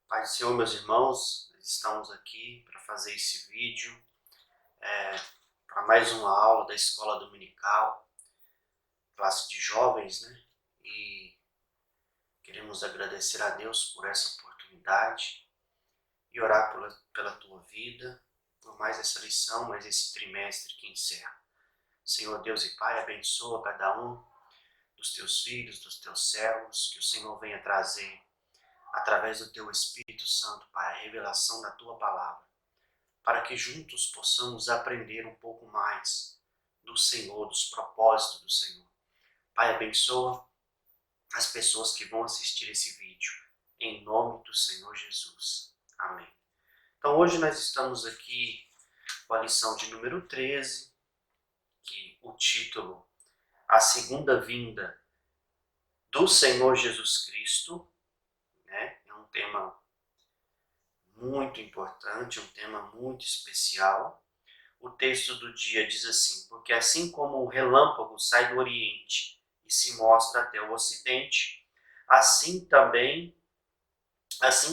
Pai do Senhor, meus irmãos, estamos aqui para fazer esse vídeo, para mais uma aula da Escola Dominical, classe de jovens, né? E queremos agradecer a Deus por essa oportunidade e orar pela tua vida, por mais essa lição, mais esse trimestre que encerra. Senhor Deus e Pai, abençoa cada um dos teus filhos, dos teus servos, que o Senhor venha trazer, através do teu Espírito Santo, Pai, a revelação da tua palavra, para que juntos possamos aprender um pouco mais do Senhor, dos propósitos do Senhor. Pai, abençoa as pessoas que vão assistir esse vídeo, em nome do Senhor Jesus. Amém. Então hoje nós estamos aqui com a lição de número 13, que o título, A Segunda Vinda do Senhor Jesus Cristo, né? É um tema muito importante, um tema muito especial. O texto do dia diz assim: porque assim como o relâmpago sai do Oriente e se mostra até o Ocidente, assim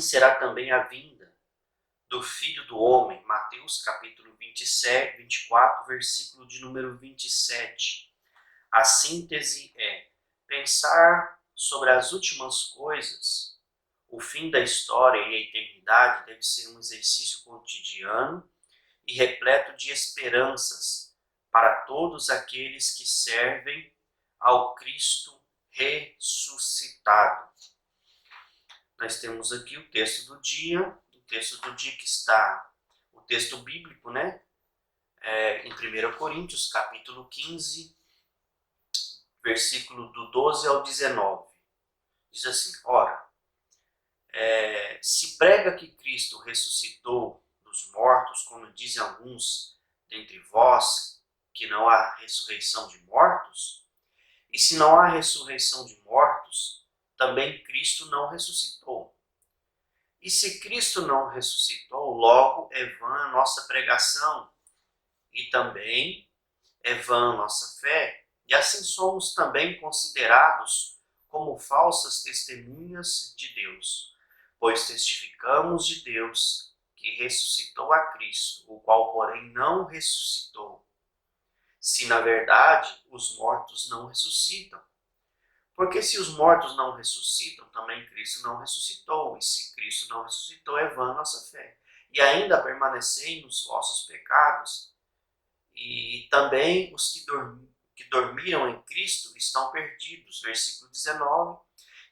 será também a vinda do Filho do Homem. Mateus capítulo 27, 24, versículo de número 27. A síntese é: pensar sobre as últimas coisas, o fim da história e a eternidade deve ser um exercício cotidiano e repleto de esperanças para todos aqueles que servem ao Cristo ressuscitado. Nós temos aqui o texto do dia que está, o texto bíblico, né? Em 1 Coríntios, capítulo 15, versículo do 12 ao 19. Diz assim: ora, se prega que Cristo ressuscitou dos mortos, como dizem alguns dentre vós, que não há ressurreição de mortos, e se não há ressurreição de mortos, também Cristo não ressuscitou. E se Cristo não ressuscitou, logo é vã a nossa pregação, e também é vã a nossa fé, e assim somos também considerados como falsas testemunhas de Deus, pois testificamos de Deus que ressuscitou a Cristo, o qual, porém, não ressuscitou. Se, na verdade, os mortos não ressuscitam. Porque se os mortos não ressuscitam, também Cristo não ressuscitou. E se Cristo não ressuscitou, é vã nossa fé. E ainda permanecei nos vossos pecados. E também os que dormiram em Cristo estão perdidos. Versículo 19.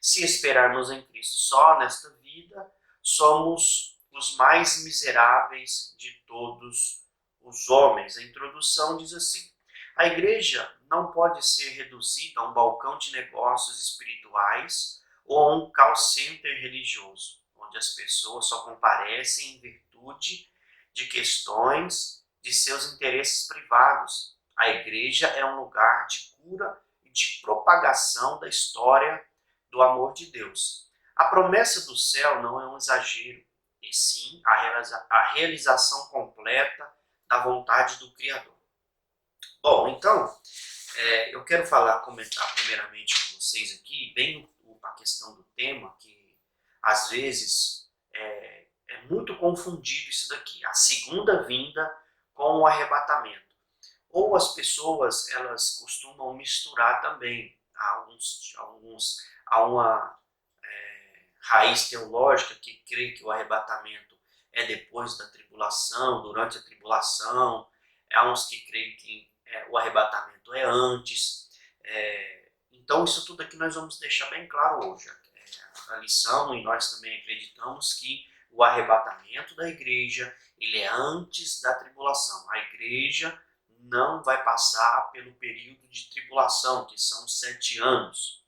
Se esperarmos em Cristo só nesta vida, somos os mais miseráveis de todos os homens. A introdução diz assim: a igreja não pode ser reduzida a um balcão de negócios espirituais ou a um call center religioso, onde as pessoas só comparecem em virtude de questões de seus interesses privados. A igreja é um lugar de cura e de propagação da história do amor de Deus. A promessa do céu não é um exagero, e sim a realização completa da vontade do Criador. Bom, então, eu quero comentar primeiramente com vocês aqui, bem a questão do tema, que às vezes é muito confundido isso daqui, a segunda vinda com o arrebatamento. Ou as pessoas, elas costumam misturar também, há uma raiz teológica que crê que o arrebatamento é depois da tribulação, durante a tribulação, há uns que creem que o arrebatamento é antes. Então isso tudo aqui nós vamos deixar bem claro hoje. A lição, e nós também acreditamos que o arrebatamento da igreja, ele é antes da tribulação. A igreja não vai passar pelo período de tribulação, que são 7 anos.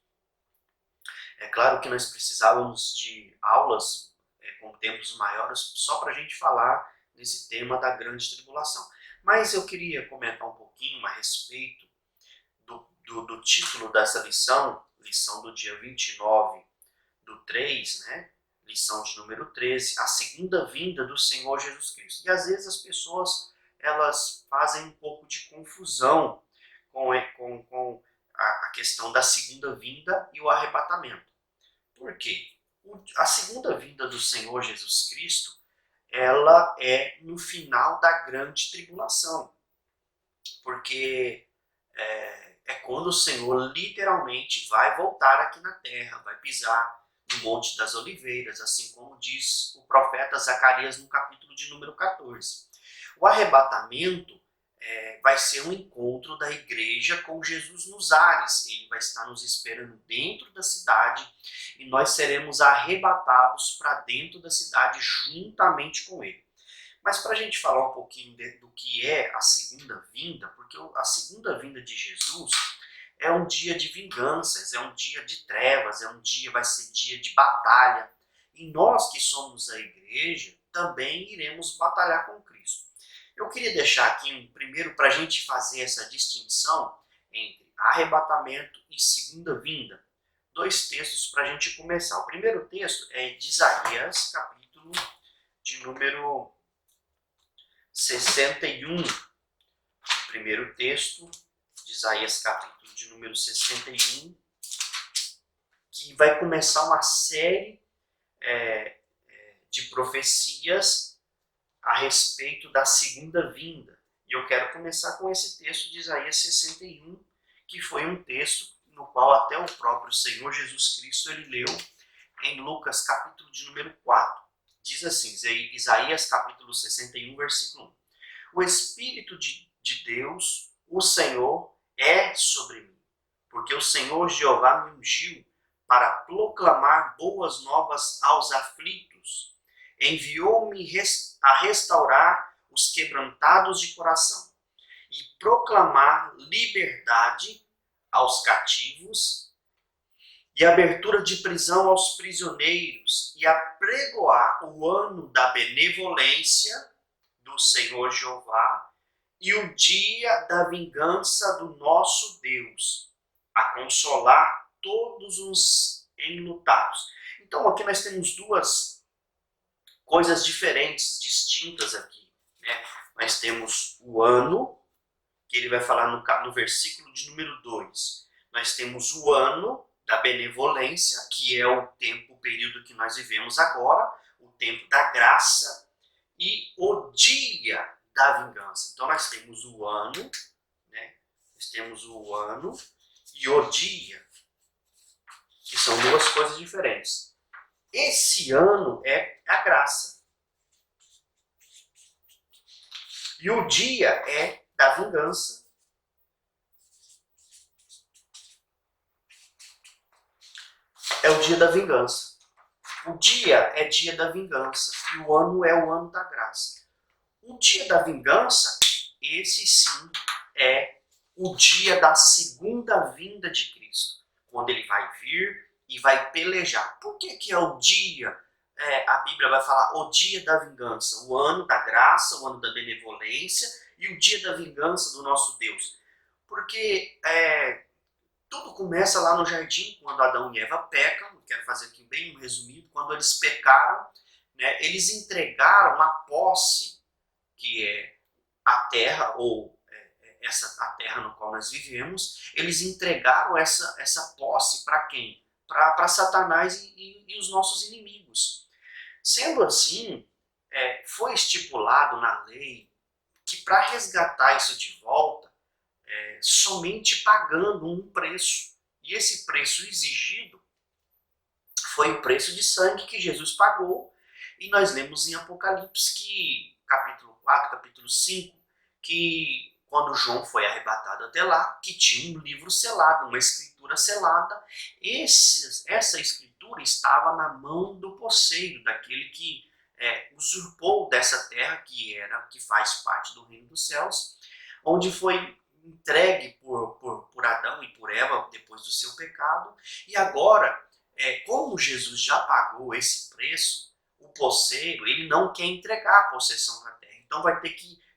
É claro que nós precisávamos de aulas com tempos maiores só para a gente falar desse tema da grande tribulação. Mas eu queria comentar um pouquinho a respeito do título dessa lição do dia 29 do 3, né? Lição de número 13, a segunda vinda do Senhor Jesus Cristo. E às vezes as pessoas, elas fazem um pouco de confusão com a questão da segunda vinda e o arrebatamento. Por quê? O A segunda vinda do Senhor Jesus Cristo, ela é no final da grande tribulação. Porque é quando o Senhor literalmente vai voltar aqui na terra, vai pisar no Monte das Oliveiras, assim como diz o profeta Zacarias no capítulo de número 14. O arrebatamento vai ser um encontro da igreja com Jesus nos ares. Ele vai estar nos esperando dentro da cidade e nós seremos arrebatados para dentro da cidade juntamente com ele. Mas para a gente falar um pouquinho do que é a segunda vinda, porque a segunda vinda de Jesus é um dia de vinganças, é um dia de trevas, vai ser dia de batalha. E nós que somos a igreja também iremos batalhar com Cristo. Eu queria deixar aqui primeiro para a gente fazer essa distinção entre arrebatamento e segunda vinda. 2 textos para a gente começar. O primeiro texto é de Isaías, capítulo de número 61. O primeiro texto de Isaías, capítulo de número 61, que vai começar uma série de profecias a respeito da segunda vinda. E eu quero começar com esse texto de Isaías 61, que foi um texto no qual até o próprio Senhor Jesus Cristo ele leu em Lucas, capítulo de número 4. Diz assim, Isaías capítulo 61, versículo 1. O Espírito de Deus, o Senhor, é sobre mim, porque o Senhor Jeová me ungiu para proclamar boas novas aos aflitos. Enviou-me a restaurar os quebrantados de coração e proclamar liberdade aos cativos e abertura de prisão aos prisioneiros e apregoar o ano da benevolência do Senhor Jeová e o dia da vingança do nosso Deus, a consolar todos os enlutados. Então aqui nós temos duas coisas diferentes, distintas aqui. Né? Nós temos o ano, que ele vai falar no versículo de número 2. Nós temos o ano da benevolência, que é o período que nós vivemos agora, o tempo da graça, e o dia da vingança. Então nós temos o ano, né? Nós temos o ano e o dia, que são duas coisas diferentes. Esse ano é a graça. E o dia é da vingança. É o dia da vingança. O dia é dia da vingança. E o ano é o ano da graça. O dia da vingança, esse sim é o dia da segunda vinda de Cristo. Quando ele vai vir e vai pelejar. Por que é o dia? A Bíblia vai falar o dia da vingança, o ano da graça, o ano da benevolência e o dia da vingança do nosso Deus. Porque tudo começa lá no jardim, quando Adão e Eva pecam. Quero fazer aqui bem resumido. Quando eles pecaram, né, eles entregaram a posse, que é a terra, ou a terra no qual nós vivemos, eles entregaram essa posse para quem? Para Satanás e os nossos inimigos. Sendo assim, foi estipulado na lei que para resgatar isso de volta, somente pagando um preço. E esse preço exigido foi o preço de sangue que Jesus pagou. E nós lemos em Apocalipse, que capítulo 4, capítulo 5, que quando João foi arrebatado até lá, que tinha um livro selado, uma escritura selada. Essa escritura estava na mão do poceiro, daquele que usurpou dessa terra que faz parte do reino dos céus, onde foi entregue por Adão e por Eva depois do seu pecado. E agora, como Jesus já pagou esse preço, o poceiro ele não quer entregar a possessão da terra. Então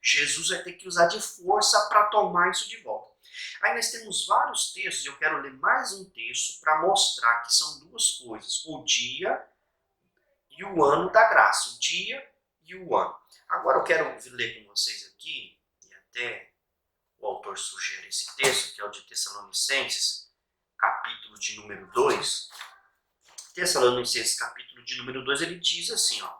Jesus vai ter que usar de força para tomar isso de volta. Aí nós temos vários textos, e eu quero ler mais um texto para mostrar que são duas coisas: o dia e o ano da graça. O dia e o ano. Agora eu quero ler com vocês aqui, e até o autor sugere esse texto, que é o de Tessalonicenses, capítulo de número 2, Tessalonicenses capítulo de número 2, ele diz assim, ó.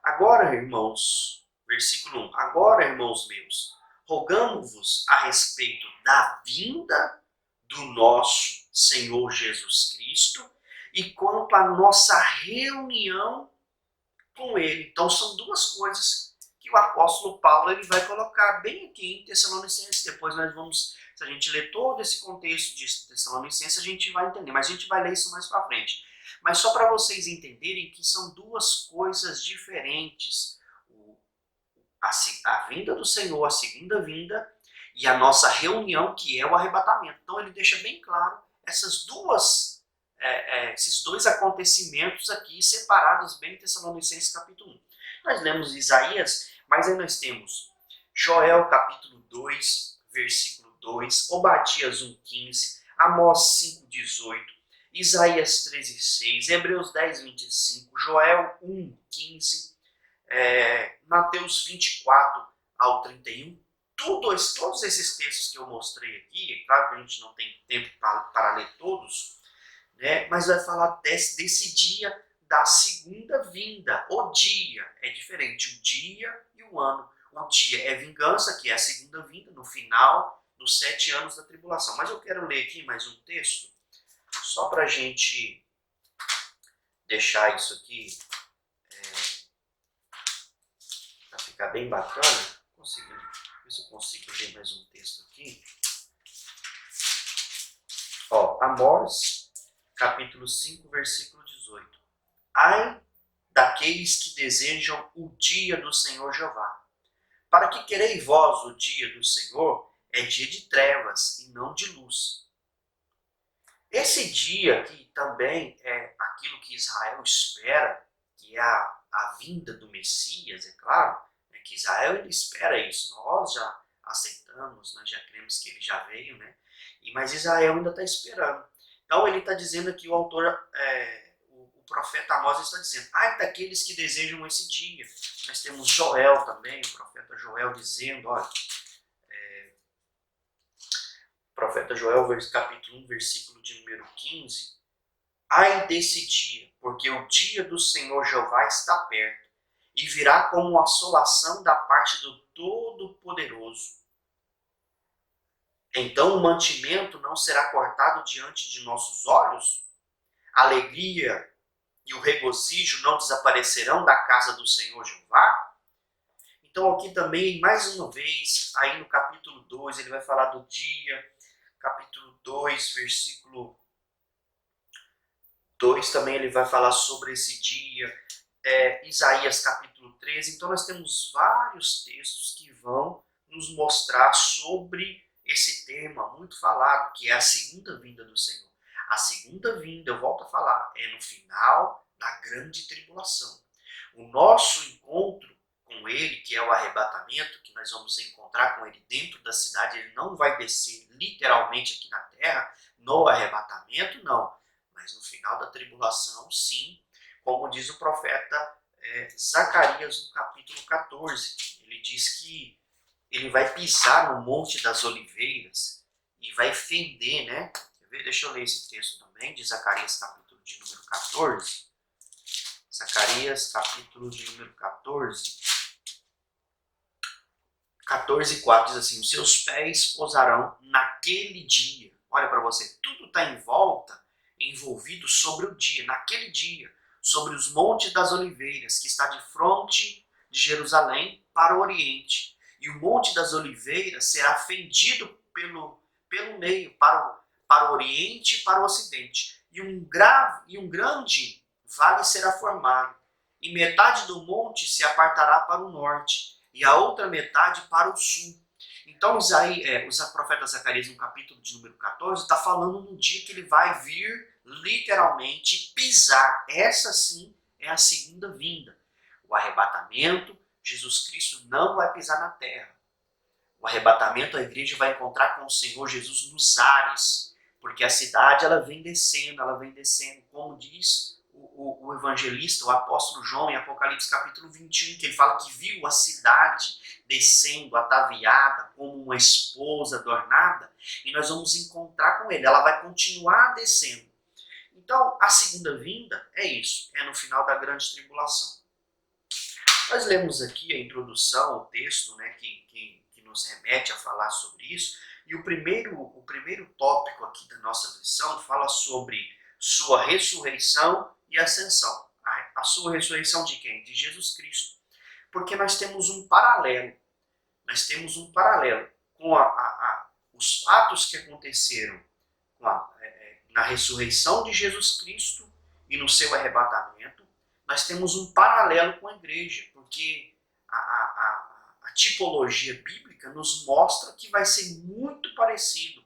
Agora, irmãos, versículo 1. Agora, irmãos meus, rogamo-vos a respeito da vinda do nosso Senhor Jesus Cristo e quanto à nossa reunião com Ele. Então, são duas coisas que o apóstolo Paulo ele vai colocar bem aqui em Tessalonicenses. Depois nós vamos, se a gente ler todo esse contexto de Tessalonicenses, a gente vai entender. Mas a gente vai ler isso mais para frente. Mas só para vocês entenderem que são duas coisas diferentes. A vinda do Senhor, a segunda vinda, e a nossa reunião, que é o arrebatamento. Então ele deixa bem claro esses dois acontecimentos aqui, separados bem em Tessalonicenses capítulo 1. Nós lemos Isaías, mas aí nós temos Joel capítulo 2, versículo 2, Obadias 1,15, Amós 5,18, Isaías 13,6, Hebreus 10,25, Joel 1,15, Mateus 24 ao 31. Todos esses textos que eu mostrei aqui, é claro que a gente não tem tempo para ler todos, né, mas vai falar desse dia da segunda vinda. O dia é diferente, o dia e o ano. O dia é vingança, que é a segunda vinda, no final dos 7 anos da tribulação. Mas eu quero ler aqui mais um texto, só para a gente deixar isso aqui para ficar bem bacana. Ver se eu consigo ler mais um texto aqui. Ó, Amós, capítulo 5, versículo 18. Ai daqueles que desejam o dia do Senhor Jeová. Para que quereis vós o dia do Senhor? É dia de trevas e não de luz. Esse dia aqui também é aquilo que Israel espera, que é a vinda do Messias, é claro, que Israel ele espera isso. Nós já aceitamos, nós já cremos que ele já veio, né? Mas Israel ainda está esperando. Então ele está dizendo aqui, o autor, o profeta Amós está dizendo, ai daqueles que desejam esse dia. Nós temos Joel também, o profeta Joel dizendo, olha, profeta Joel, capítulo 1, versículo de número 15, ai desse dia, porque o dia do Senhor Jeová está perto, e virá como assolação da parte do Todo-Poderoso. Então o mantimento não será cortado diante de nossos olhos? A alegria e o regozijo não desaparecerão da casa do Senhor Jeová? Então aqui também, mais uma vez, aí no capítulo 2, ele vai falar do dia, capítulo 2, versículo 2, também ele vai falar sobre esse dia, Isaías capítulo 13. Então nós temos vários textos que vão nos mostrar sobre esse tema muito falado, que é a segunda vinda do Senhor. A segunda vinda, eu volto a falar, é no final da grande tribulação. O nosso encontro com ele, que é o arrebatamento, que nós vamos encontrar com ele dentro da cidade, ele não vai descer literalmente aqui na terra, no arrebatamento não, mas no final da tribulação sim, como diz o profeta Zacarias no capítulo 14. Ele diz que ele vai pisar no Monte das Oliveiras e vai fender, né? Quer ver? Deixa eu ler esse texto também, de Zacarias capítulo de número 14. Zacarias capítulo de número 14. 14:4 diz assim, os seus pés pousarão naquele dia. Olha para você, tudo está envolvido sobre o dia, naquele dia, sobre os montes das oliveiras, que está de fronte de Jerusalém para o oriente. E o monte das oliveiras será fendido pelo meio, para o oriente e para o ocidente. E um grande vale será formado. E metade do monte se apartará para o norte, e a outra metade para o sul. Então, o profeta Zacarias, no capítulo de número 14, está falando no dia que ele vai vir, literalmente, pisar. Essa sim é a segunda vinda. O arrebatamento, Jesus Cristo não vai pisar na terra. O arrebatamento, a igreja vai encontrar com o Senhor Jesus nos ares, porque a cidade ela vem descendo, como diz o evangelista, o apóstolo João, em Apocalipse capítulo 21, que ele fala que viu a cidade descendo, ataviada, como uma esposa adornada, e nós vamos encontrar com ele. Ela vai continuar descendo. Então, a segunda vinda é isso, é no final da grande tribulação. Nós lemos aqui a introdução, o texto, né, que nos remete a falar sobre isso, e o primeiro tópico aqui da nossa lição fala sobre sua ressurreição e ascensão. A sua ressurreição de quem? De Jesus Cristo. Porque nós temos um paralelo. Nós temos um paralelo com os fatos que aconteceram na ressurreição de Jesus Cristo e no seu arrebatamento. Nós temos um paralelo com a igreja, porque a tipologia bíblica nos mostra que vai ser muito parecido.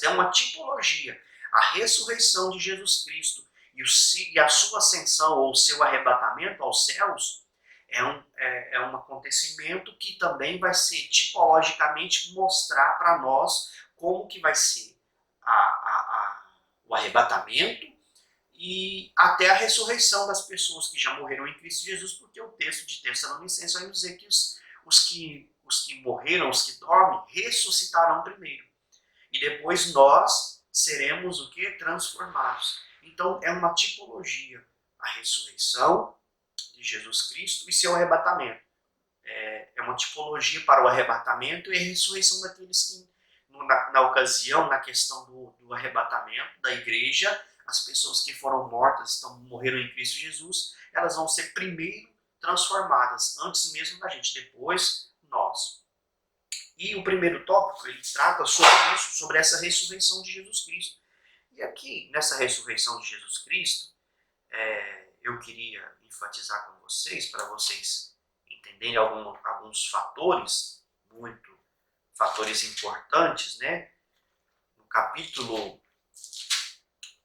É uma tipologia. A ressurreição de Jesus Cristo e a sua ascensão ou o seu arrebatamento aos céus é um acontecimento que também vai ser tipologicamente mostrar para nós como que vai ser o arrebatamento e até a ressurreição das pessoas que já morreram em Cristo Jesus, porque o texto de Tessalonicenses vai dizer que os que morreram, os que dormem, ressuscitarão primeiro. E depois nós seremos o quê? Transformados. Então é uma tipologia. A ressurreição de Jesus Cristo e seu arrebatamento. É uma tipologia para o arrebatamento e a ressurreição daqueles que, na ocasião, na questão do arrebatamento da igreja, as pessoas que foram mortas, morreram em Cristo Jesus, elas vão ser primeiro transformadas, antes mesmo da gente, depois nós. E o primeiro tópico, ele trata sobre isso, sobre essa ressurreição de Jesus Cristo. E aqui, nessa ressurreição de Jesus Cristo, eu queria enfatizar com vocês, para vocês entenderem alguns fatores importantes, né? No capítulo,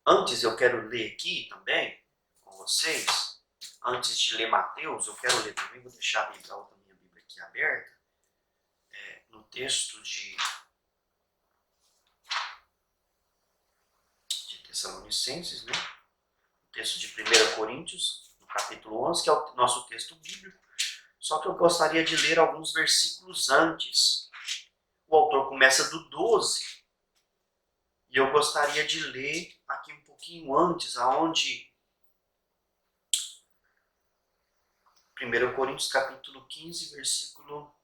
antes eu quero ler aqui também com vocês, antes de ler Mateus, eu quero ler também, vou deixar a minha Bíblia aqui aberta, no texto de Tessalonicenses, né? O texto de 1 Coríntios, no capítulo 11, que é o nosso texto bíblico, só que eu gostaria de ler alguns versículos antes. O autor começa do 12, e eu gostaria de ler aqui um pouquinho antes, aonde 1 Coríntios capítulo 15, versículo...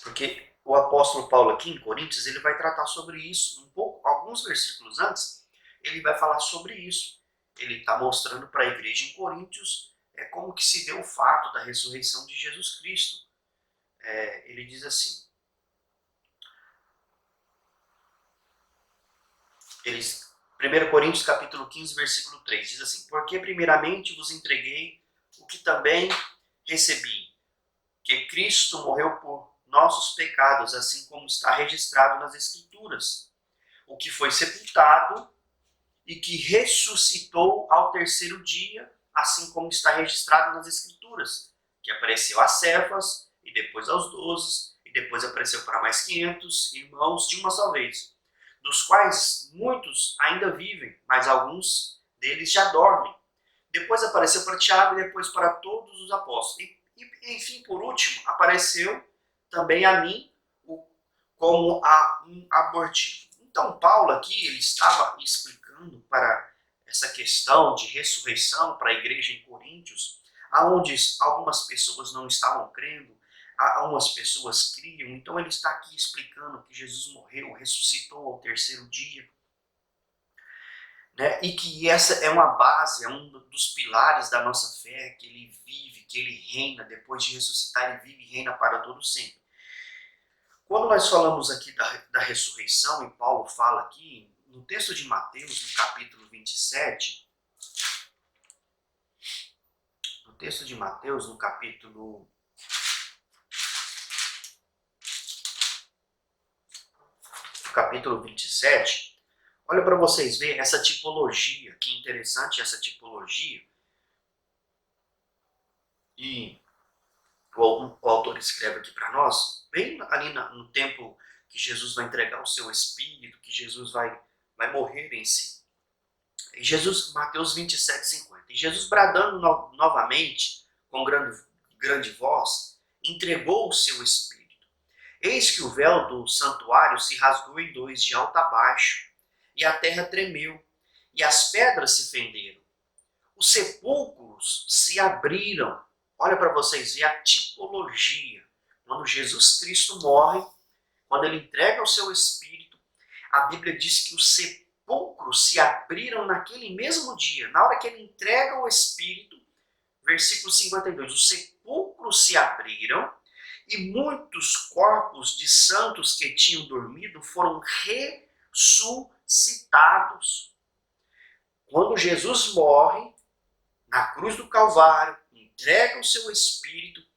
Porque o apóstolo Paulo aqui em Coríntios, ele vai tratar sobre isso alguns versículos antes, ele vai falar sobre isso. Ele está mostrando para a igreja em Coríntios como que se deu o fato da ressurreição de Jesus Cristo. Ele diz assim, 1 Coríntios capítulo 15, versículo 3, diz assim, porque primeiramente vos entreguei o que também recebi, que Cristo morreu por nossos pecados, assim como está registrado nas Escrituras, o que foi sepultado e que ressuscitou ao terceiro dia, assim como está registrado nas Escrituras, que apareceu a Cefas, e depois aos 12, e depois apareceu para mais 500 irmãos de uma só vez, dos quais muitos ainda vivem, mas alguns deles já dormem. Depois apareceu para Tiago e depois para todos os apóstolos. E enfim, por último, apareceu também a mim como a um abortivo. Então, Paulo aqui, ele estava explicando para essa questão de ressurreição para a igreja em Coríntios, aonde algumas pessoas não estavam crendo, algumas pessoas criam. Então, ele está aqui explicando que Jesus morreu, ressuscitou ao terceiro dia, né? E que essa é uma base, é um dos pilares da nossa fé, que ele vive, que ele reina, depois de ressuscitar, ele vive e reina para todo sempre. Quando nós falamos aqui da ressurreição, e Paulo fala aqui, no texto de Mateus, no capítulo 27, no texto de Mateus, no capítulo 27, olha para vocês verem essa tipologia, que interessante essa tipologia. E o autor escreve aqui para nós, bem ali no tempo que Jesus vai entregar o seu Espírito, que Jesus vai morrer em si. E Jesus, Mateus 27, 50. E Jesus, bradando novamente, com grande voz, entregou o seu Espírito. Eis que o véu do santuário se rasgou em dois, de alto a baixo, e a terra tremeu, e as pedras se fenderam. Os sepulcros se abriram. Olha para vocês verem a tipologia. Quando Jesus Cristo morre, quando ele entrega o seu Espírito, a Bíblia diz que os sepulcros se abriram naquele mesmo dia. Na hora que ele entrega o Espírito, versículo 52, os sepulcros se abriram e muitos corpos de santos que tinham dormido foram ressuscitados. Quando Jesus morre, na cruz do Calvário, entrega o seu Espírito,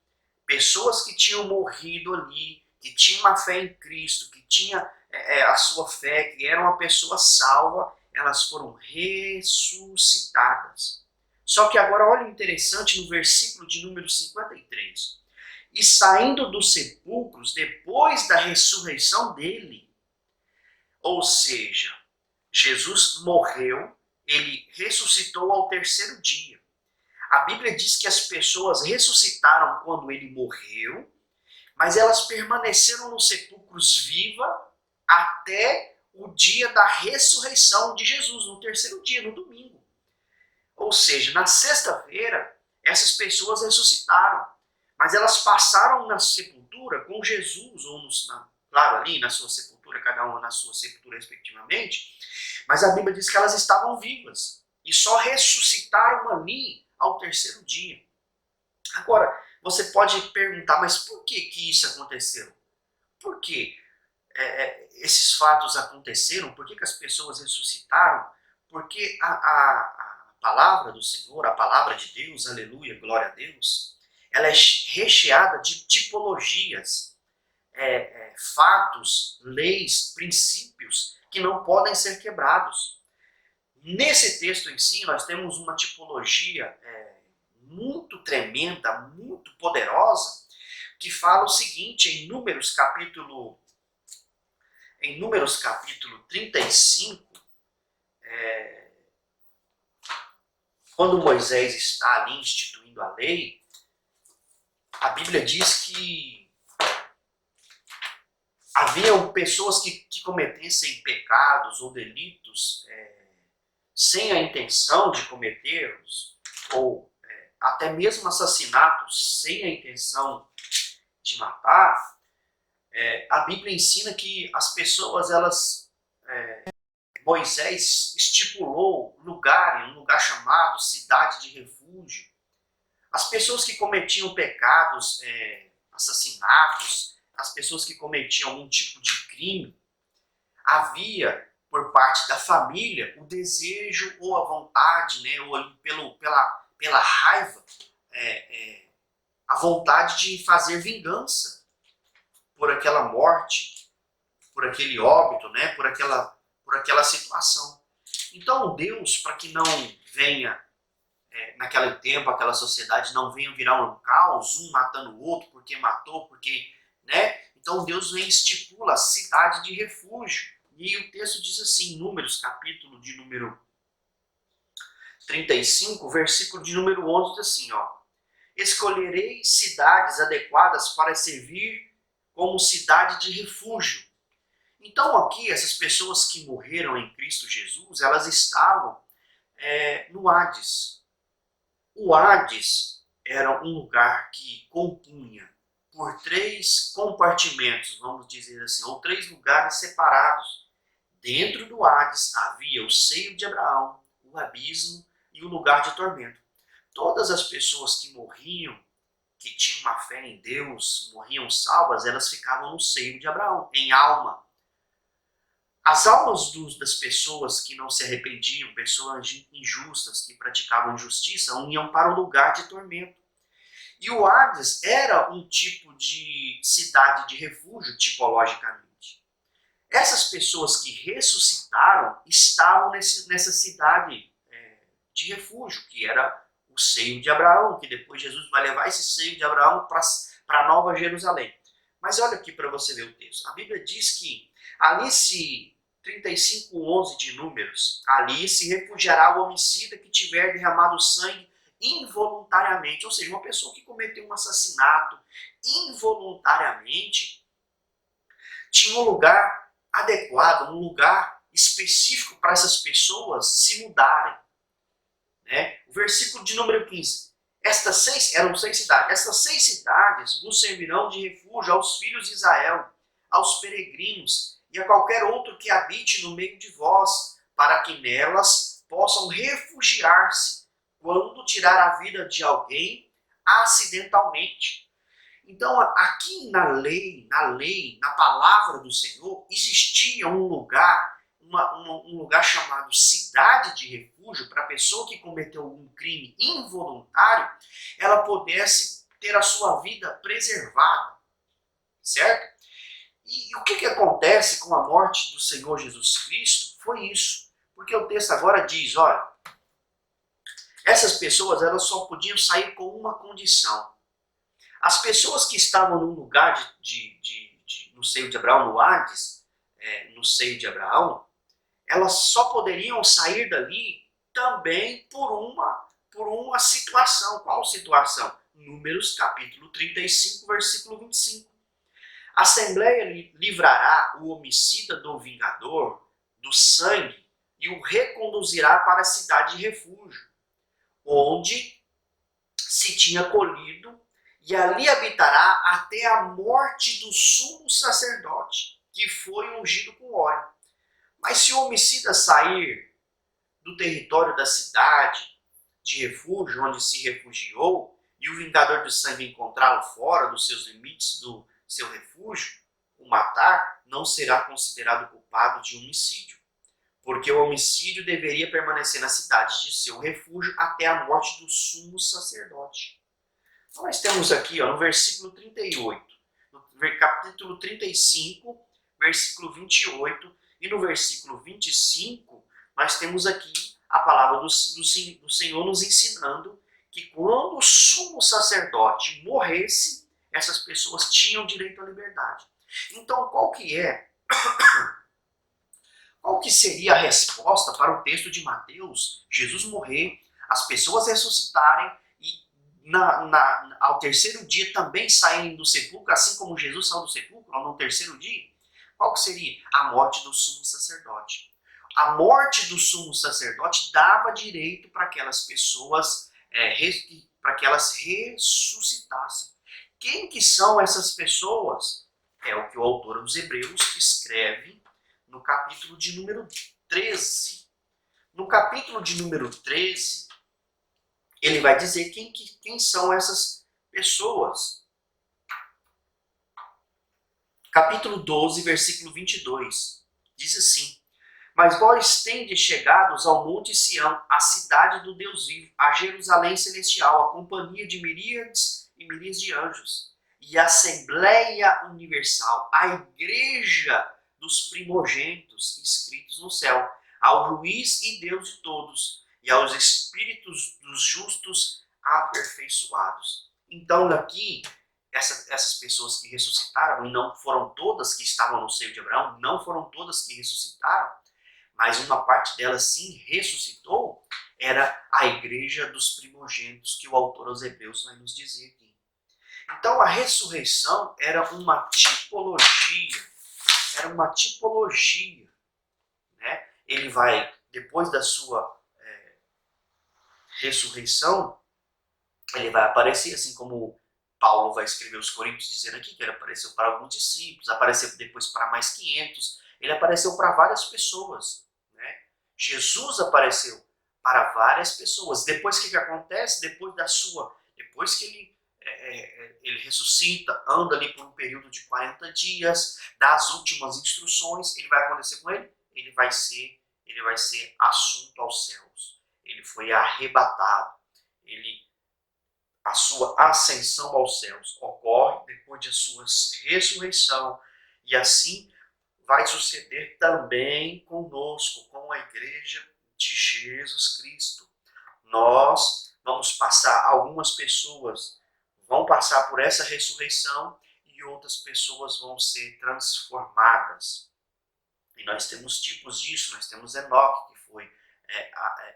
pessoas que tinham morrido ali, que tinham uma fé em Cristo, que tinham a sua fé, que eram uma pessoa salva, elas foram ressuscitadas. Só que agora olha o interessante no versículo de número 53. E saindo dos sepulcros, depois da ressurreição dele, ou seja, Jesus morreu, ele ressuscitou ao terceiro dia. A Bíblia diz que as pessoas ressuscitaram quando ele morreu, mas elas permaneceram nos sepulcros vivas até o dia da ressurreição de Jesus, no terceiro dia, no domingo. Ou seja, na sexta-feira, essas pessoas ressuscitaram, mas elas passaram na sepultura com Jesus, ou claro, ali na sua sepultura, cada uma na sua sepultura respectivamente, mas a Bíblia diz que elas estavam vivas e só ressuscitaram ali ao terceiro dia. Agora, você pode perguntar, mas por que isso aconteceu? Por que esses fatos aconteceram? Por que as pessoas ressuscitaram? Porque a palavra do Senhor, a palavra de Deus, aleluia, glória a Deus, ela é recheada de tipologias, fatos, leis, princípios que não podem ser quebrados. Nesse texto em si, nós temos uma tipologia muito tremenda, muito poderosa, que fala o seguinte, em Números capítulo 35, quando Moisés está ali instituindo a lei, a Bíblia diz que haviam pessoas que cometessem pecados ou delitos sem a intenção de cometê-los, ou até mesmo assassinatos sem a intenção de matar. A Bíblia ensina que as pessoas, Moisés estipulou um lugar chamado cidade de refúgio. As pessoas que cometiam pecados, assassinatos, as pessoas que cometiam algum tipo de crime, havia por parte da família o desejo ou a vontade, né, ou pela raiva, a vontade de fazer vingança por aquela morte, por aquele óbito, né, por aquela situação. Então Deus, para que não venha, naquele tempo, aquela sociedade não venha virar um caos, um matando o outro porque matou, né? Então Deus vem e estipula a cidade de refúgio. E o texto diz assim, Números, capítulo de número 35, versículo de número 11, diz assim, escolherei cidades adequadas para servir como cidade de refúgio. Então aqui, essas pessoas que morreram em Cristo Jesus, elas estavam no Hades. O Hades era um lugar que compunha por 3 compartimentos, vamos dizer assim, ou 3 lugares separados. Dentro do Hades havia o seio de Abraão, o abismo e o lugar de tormento. Todas as pessoas que morriam, que tinham uma fé em Deus, morriam salvas, elas ficavam no seio de Abraão, em alma. As almas das pessoas que não se arrependiam, pessoas injustas, que praticavam injustiça, iam para o lugar de tormento. E o Hades era um tipo de cidade de refúgio, tipologicamente. Essas pessoas que ressuscitaram estavam nessa cidade de refúgio, que era o seio de Abraão, que depois Jesus vai levar esse seio de Abraão para a Nova Jerusalém. Mas olha aqui para você ver o texto. A Bíblia diz que ali 35:11 de Números, ali se refugiará o homicida que tiver derramado sangue involuntariamente. Ou seja, uma pessoa que cometeu um assassinato involuntariamente, tinha um lugar adequado, um lugar específico para essas pessoas se mudarem. Né? O versículo de número 15. Eram 6 cidades. Estas 6 cidades vos servirão de refúgio aos filhos de Israel, aos peregrinos e a qualquer outro que habite no meio de vós, para que nelas possam refugiar-se quando tirar a vida de alguém acidentalmente. Então, aqui na lei, na palavra do Senhor, existia um lugar, um lugar chamado cidade de refúgio, para a pessoa que cometeu um crime involuntário, ela pudesse ter a sua vida preservada, certo? E o que acontece com a morte do Senhor Jesus Cristo foi isso. Porque o texto agora diz, olha, essas pessoas elas só podiam sair com uma condição. As pessoas que estavam no lugar no seio de Abraão, no Hades, no seio de Abraão, elas só poderiam sair dali também por uma situação. Qual situação? Números capítulo 35, versículo 25. A Assembleia livrará o homicida do vingador do sangue e o reconduzirá para a cidade de refúgio, onde se tinha colhido, e ali habitará até a morte do sumo sacerdote, que foi ungido com óleo. Mas se o homicida sair do território da cidade de refúgio, onde se refugiou, e o vingador do sangue encontrá-lo fora dos seus limites do seu refúgio, o matar, não será considerado culpado de homicídio, porque o homicídio deveria permanecer na cidade de seu refúgio até a morte do sumo sacerdote. Então nós temos aqui no versículo 38, no capítulo 35, versículo 28, e no versículo 25, nós temos aqui a palavra do Senhor nos ensinando que quando o sumo sacerdote morresse, essas pessoas tinham direito à liberdade. Então, qual que seria a resposta para o texto de Mateus? Jesus morrer, as pessoas ressuscitarem e ao terceiro dia também saírem do sepulcro, assim como Jesus saiu do sepulcro no terceiro dia? Qual que seria? A morte do sumo sacerdote. A morte do sumo sacerdote dava direito para aquelas pessoas, para que elas ressuscitassem. Quem que são essas pessoas? É o que o autor dos Hebreus escreve no capítulo de número 13. No capítulo de número 13, ele vai dizer quem são essas pessoas. Capítulo 12, versículo 22, diz assim: Mas vós tendes chegados ao monte Sião, a cidade do Deus vivo, a Jerusalém celestial, a companhia de miríades e miríades de anjos, e a Assembleia Universal, a igreja dos primogênitos inscritos no céu, ao juiz e Deus de todos, e aos espíritos dos justos aperfeiçoados. Então aqui, essas pessoas que ressuscitaram, e não foram todas que estavam no seio de Abraão, não foram todas que ressuscitaram, mas uma parte delas sim ressuscitou, era a igreja dos primogênitos que o autor aos Hebreus vai nos dizer aqui. Então a ressurreição era uma tipologia, né? Ele vai, depois da sua ressurreição, ele vai aparecer, assim como Paulo vai escrever aos Coríntios dizendo aqui, que ele apareceu para alguns discípulos, apareceu depois para mais 500, ele apareceu para várias pessoas. Né? Jesus apareceu para várias pessoas. Depois o que acontece? Depois que ele ressuscita, anda ali por um período de 40 dias, dá as últimas instruções, ele vai acontecer com ele? Ele vai ser assunto aos céus. Ele foi arrebatado. A sua ascensão aos céus ocorre depois de sua ressurreição. E assim vai suceder também conosco, com a igreja de Jesus Cristo. Nós vamos passar, algumas pessoas vão passar por essa ressurreição e outras pessoas vão ser transformadas. E nós temos tipos disso. Nós temos Enoque, que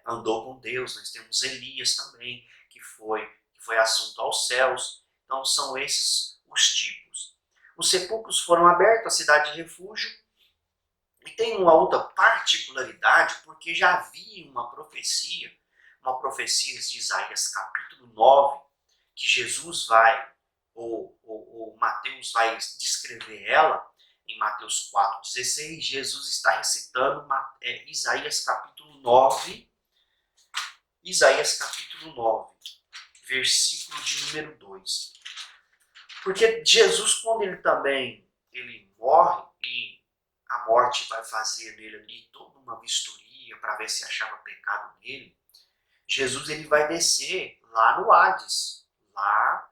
andou com Deus. Nós temos Elias também, que foi assunto aos céus. Então são esses os tipos. Os sepulcros foram abertos, a cidade de refúgio. E tem uma outra particularidade, porque já havia uma profecia de Isaías capítulo 9, que Jesus vai, ou Mateus vai descrever ela, em Mateus 4,16, Jesus está recitando Isaías capítulo 9, versículo de número 2. Porque Jesus, quando ele morre, e a morte vai fazer nele ali toda uma vistoria para ver se achava pecado nele, Jesus ele vai descer lá no Hades, lá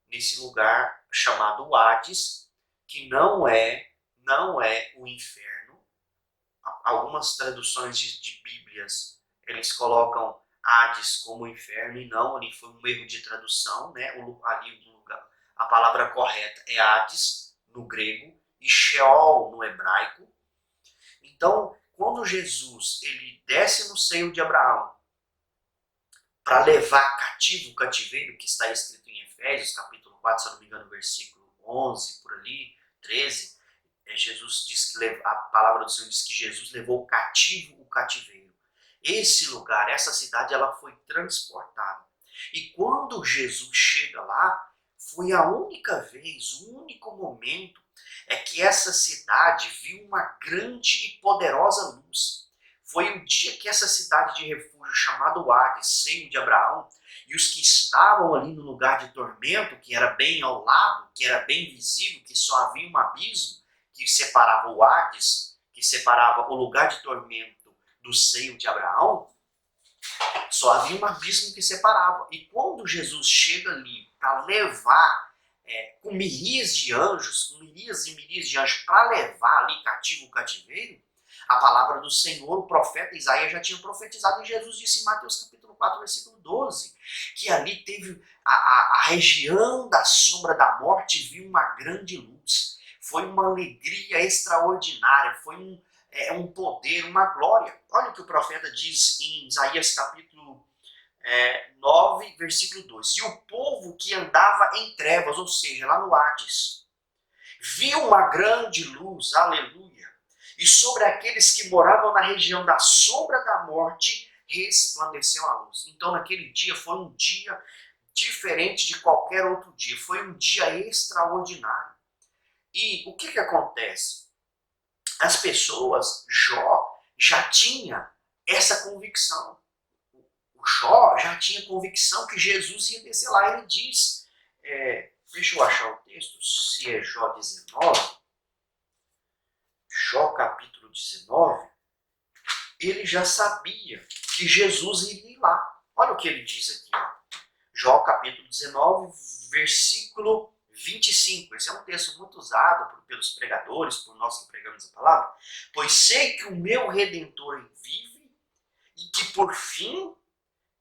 nesse lugar chamado Hades, que não é o inferno. Algumas traduções de Bíblias, eles colocam Hades como inferno, e não, ali foi um erro de tradução, né? Ali no lugar, a palavra correta é Hades, no grego, e Sheol, no hebraico. Então, quando Jesus ele desce no seio de Abraão para levar cativo o cativeiro, que está escrito em Efésios, capítulo 4, se eu não me engano, versículo 11, por ali, 13, Jesus diz que a palavra do Senhor diz que Jesus levou cativo o cativeiro. Esse lugar, essa cidade, ela foi transportada. E quando Jesus chega lá, foi a única vez, o único momento que essa cidade viu uma grande e poderosa luz. Foi o dia que essa cidade de refúgio, chamado Hades, seio de Abraão, e os que estavam ali no lugar de tormento, que era bem ao lado, que era bem visível, que só havia um abismo que separava o Hades, que separava o lugar de tormento do seio de Abraão, só havia um abismo que separava. E quando Jesus chega ali para levar, com miríades de anjos, para levar ali cativo o cativeiro, a palavra do Senhor, o profeta Isaías já tinha profetizado, e Jesus disse em Mateus capítulo 4, versículo 12, que ali teve a região da sombra da morte, viu uma grande luz. Foi uma alegria extraordinária, foi um poder, uma glória. Olha o que o profeta diz em Isaías capítulo 9, versículo 2. E o povo que andava em trevas, ou seja, lá no Hades, viu uma grande luz, aleluia. E sobre aqueles que moravam na região da sombra da morte, resplandeceu a luz. Então naquele dia foi um dia diferente de qualquer outro dia. Foi um dia extraordinário. E o que acontece? As pessoas, Jó, já tinha essa convicção. O Jó já tinha convicção que Jesus ia descer lá. Ele diz, deixa eu achar o texto, se é Jó 19, Jó capítulo 19, ele já sabia que Jesus iria lá. Olha o que ele diz aqui, ó. Jó capítulo 19, versículo 25. Esse é um texto muito usado pelos pregadores, por nós que pregamos a palavra. Pois sei que o meu Redentor vive e que por fim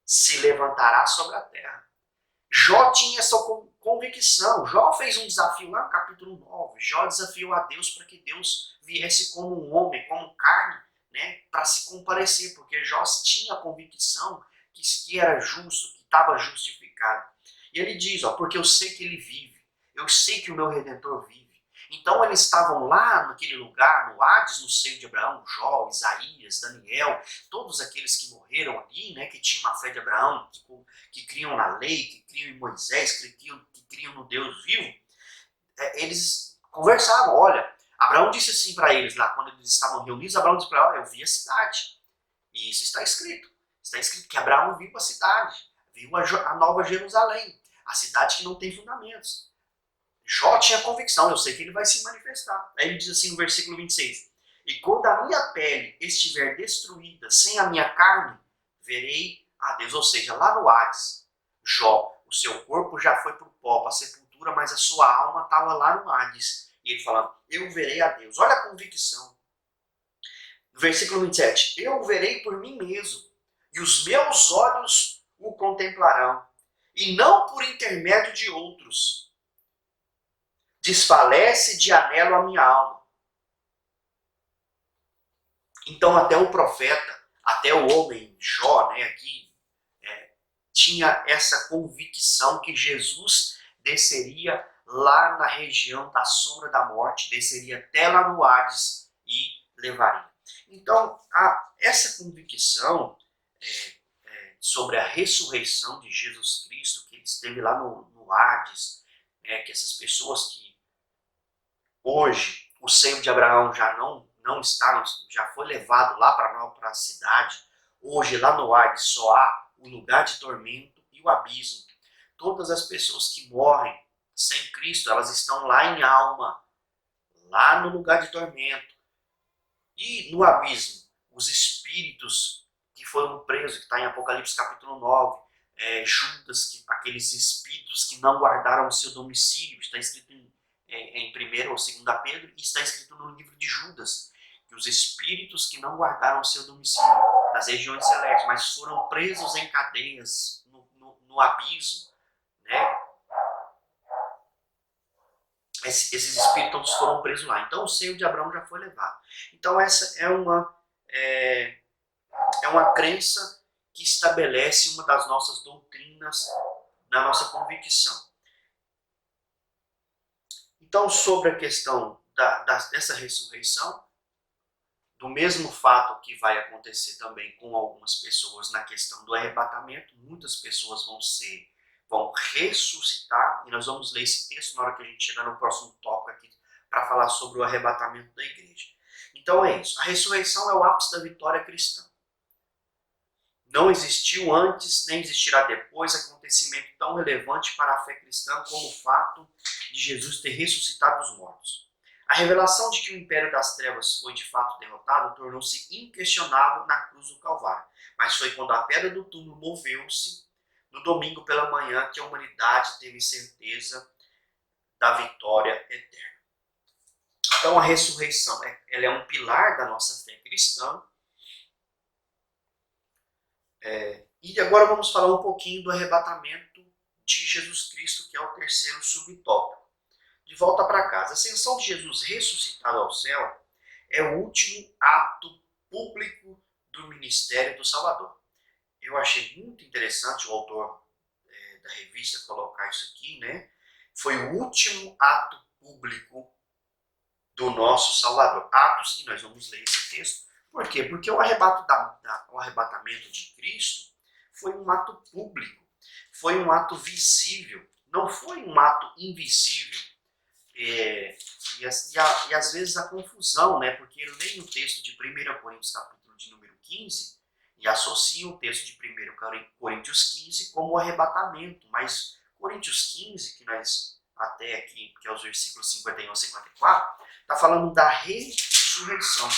se levantará sobre a terra. Jó tinha essa convicção. Jó fez um desafio lá no capítulo 9. Jó desafiou a Deus para que Deus viesse como um homem, como carne, né, para se comparecer, porque Jó tinha a convicção que era justo, que estava justificado. E ele diz, porque eu sei que ele vive, eu sei que o meu Redentor vive. Então eles estavam lá naquele lugar, no Hades, no seio de Abraão, Jó, Isaías, Daniel, todos aqueles que morreram ali, né, que tinham a fé de Abraão, que criam na lei, que criam em Moisés, que criam no Deus vivo. Eles conversavam, olha, Abraão disse assim para eles lá, quando eles estavam reunidos, Abraão disse para eles, eu vi a cidade. E isso está escrito. Está escrito que Abraão viu a cidade, viu a nova Jerusalém, a cidade que não tem fundamentos. Jó tinha convicção, eu sei que ele vai se manifestar. Aí ele diz assim no versículo 26, e quando a minha pele estiver destruída, sem a minha carne, verei a Deus. Ou seja, lá no Hades, Jó, o seu corpo já foi para o pó, para a sepultura, mas a sua alma estava lá no Hades. E ele falando, eu verei a Deus. Olha a convicção. No versículo 27, eu verei por mim mesmo, e os meus olhos o contemplarão, e não por intermédio de outros. Desfalece de anelo a minha alma. Então até o profeta, até o homem Jó, né, aqui, tinha essa convicção que Jesus desceria lá na região da sombra da morte, desceria até lá no Hades e levaria. Então, essa convicção sobre a ressurreição de Jesus Cristo, que ele esteve lá no Hades, que essas pessoas que hoje o seio de Abraão já não está, já foi levado lá para a cidade, hoje lá no Hades só há o lugar de tormento e o abismo. Todas as pessoas que morrem sem Cristo, elas estão lá em alma, lá no lugar de tormento. E no abismo, os espíritos que foram presos, que está em Apocalipse capítulo 9, Judas, aqueles espíritos que não guardaram o seu domicílio, está escrito em 1 ou 2 Pedro, e está escrito no livro de Judas, que os espíritos que não guardaram o seu domicílio nas regiões celestes, mas foram presos em cadeias no abismo, né? Esses espíritos foram presos lá. Então o seio de Abraão já foi levado. Então essa é uma crença que estabelece uma das nossas doutrinas, da nossa convicção. Então, sobre a questão dessa ressurreição, do mesmo fato que vai acontecer também com algumas pessoas na questão do arrebatamento, muitas pessoas vão ressuscitar, e nós vamos ler esse texto na hora que a gente chegar no próximo tópico aqui, para falar sobre o arrebatamento da igreja. Então é isso, a ressurreição é o ápice da vitória cristã. Não existiu antes, nem existirá depois, acontecimento tão relevante para a fé cristã como o fato de Jesus ter ressuscitado os mortos. A revelação de que o império das trevas foi de fato derrotado tornou-se inquestionável na cruz do Calvário. Mas foi quando a pedra do túmulo moveu-se, no domingo pela manhã, que a humanidade teve certeza da vitória eterna. Então a ressurreição ela é um pilar da nossa fé cristã. E agora vamos falar um pouquinho do arrebatamento de Jesus Cristo, que é o terceiro subtópico. De volta para casa. A ascensão de Jesus ressuscitado ao céu é o último ato público do ministério do Salvador. Eu achei muito interessante o autor da revista colocar isso aqui, né? Foi o último ato público do nosso Salvador. Atos, e nós vamos ler esse texto. Por quê? Porque o arrebatamento de Cristo foi um ato público, foi um ato visível, não foi um ato invisível. E às vezes a confusão, né? Porque eu leio o texto de 1 Coríntios capítulo de número 15 e associo o texto de 1 Coríntios 15 como o arrebatamento, mas Coríntios 15, que nós até aqui, que é os versículos 51 a 54, está falando da ressurreição.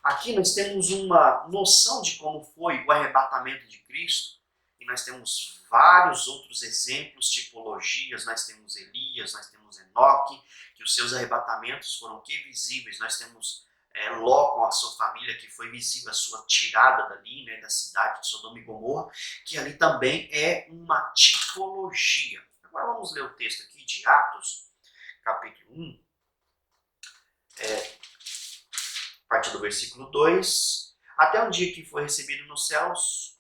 Aqui nós temos uma noção de como foi o arrebatamento de Cristo, e nós temos vários outros exemplos, tipologias, nós temos Elias, nós temos Enoque, que os seus arrebatamentos foram que visíveis, nós temos Ló com a sua família, que foi visível a sua tirada dali, né, da cidade de Sodoma e Gomorra, que ali também é uma tipologia. Agora vamos ler o texto aqui de Atos, capítulo 1, a partir do versículo 2, até um dia que foi recebido nos céus,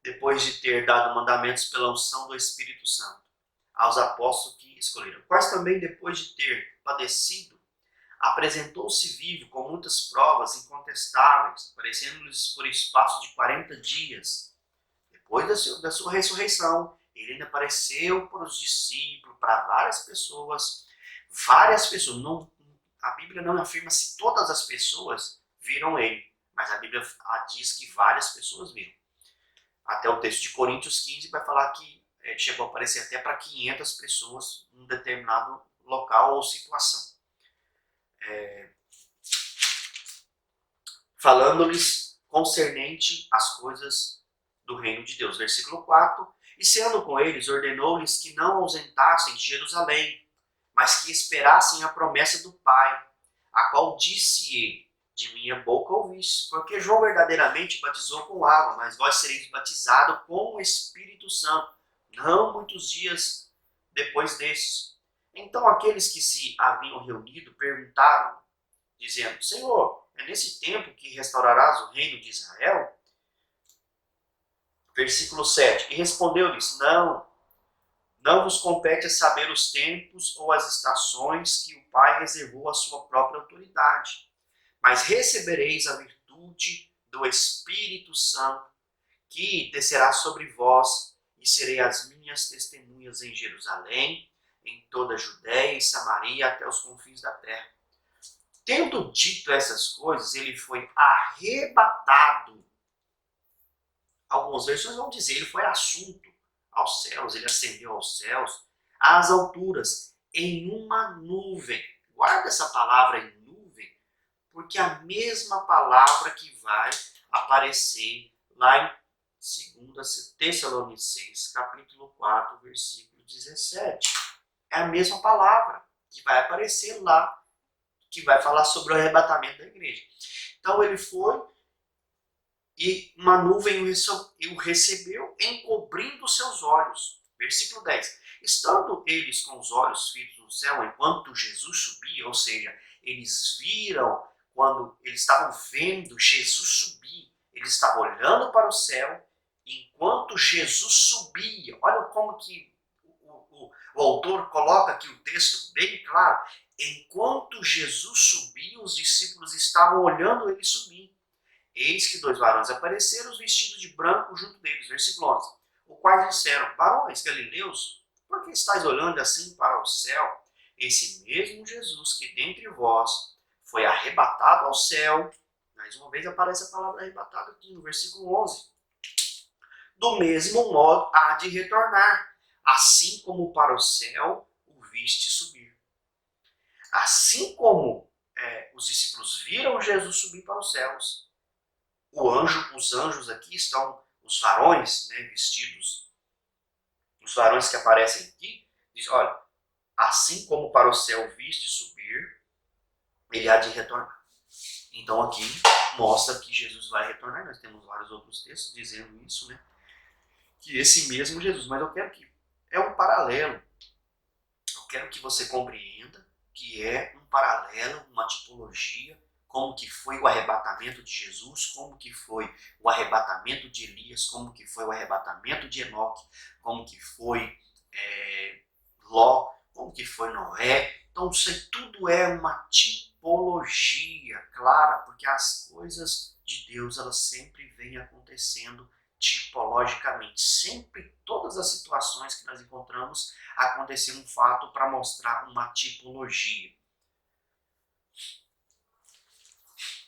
depois de ter dado mandamentos pela unção do Espírito Santo, aos apóstolos que escolheram, quais também, depois de ter padecido, apresentou-se vivo com muitas provas incontestáveis, aparecendo-lhes por espaço de 40 dias. Depois da sua ressurreição, ele ainda apareceu para os discípulos, para várias pessoas. Não, a Bíblia não afirma se todas as pessoas viram ele, mas a Bíblia diz que várias pessoas viram. Até o texto de Coríntios 15 vai falar que chegou a aparecer até para 500 pessoas em um determinado local ou situação. Falando-lhes concernente às coisas do reino de Deus. Versículo 4. E sendo com eles, ordenou-lhes que não ausentassem de Jerusalém, mas que esperassem a promessa do Pai, a qual disse ele, de minha boca ouviste, porque João verdadeiramente batizou com água, mas vós sereis batizados com o Espírito Santo, não muitos dias depois desses. Então aqueles que se haviam reunido perguntaram, dizendo, Senhor, é nesse tempo que restaurarás o reino de Israel? Versículo 7. E respondeu-lhes, Não vos compete saber os tempos ou as estações que o Pai reservou à sua própria autoridade, mas recebereis a virtude do Espírito Santo, que descerá sobre vós, e serei as minhas testemunhas em Jerusalém, em toda a Judéia e Samaria, até os confins da terra. Tendo dito essas coisas, ele foi arrebatado. Algumas versões vão dizer, ele foi assunto aos céus, ele ascendeu aos céus, às alturas, em uma nuvem. Guarda essa palavra em nuvem, porque é a mesma palavra que vai aparecer lá em 2 Tessalonicenses, capítulo 4, versículo 17. É a mesma palavra que vai aparecer lá, que vai falar sobre o arrebatamento da igreja. Então ele foi e uma nuvem o recebeu, encobrindo seus olhos. Versículo 10. Estando eles com os olhos fitos no céu, enquanto Jesus subia, ou seja, eles viram, quando eles estavam vendo Jesus subir, eles estavam olhando para o céu, enquanto Jesus subia. Olha como que o autor coloca aqui o texto bem claro. Enquanto Jesus subia, os discípulos estavam olhando ele subir. Eis que dois varões apareceram, vestidos de branco junto deles. Versículo 11. Os quais disseram, varões galileus, por que estáis olhando assim para o céu? Esse mesmo Jesus que dentre vós foi arrebatado ao céu. Mais uma vez aparece a palavra arrebatado aqui no versículo 11. Do mesmo modo há de retornar, assim como para o céu o viste subir. Assim como os discípulos viram Jesus subir para os céus, os anjos aqui estão, os varões, né, vestidos, os varões que aparecem aqui, diz, olha, assim como para o céu viste subir, ele há de retornar. Então aqui mostra que Jesus vai retornar. Nós temos vários outros textos dizendo isso, né? Que esse mesmo Jesus, mas eu quero que é um paralelo. Eu quero que você compreenda que é um paralelo, uma tipologia, como que foi o arrebatamento de Jesus, como que foi o arrebatamento de Elias, como que foi o arrebatamento de Enoque, como que foi Ló, como que foi Noé. Então isso aí tudo é uma tipologia clara, porque as coisas de Deus elas sempre vêm acontecendo tipologicamente. Sempre todas as situações que nós encontramos acontecer um fato para mostrar uma tipologia.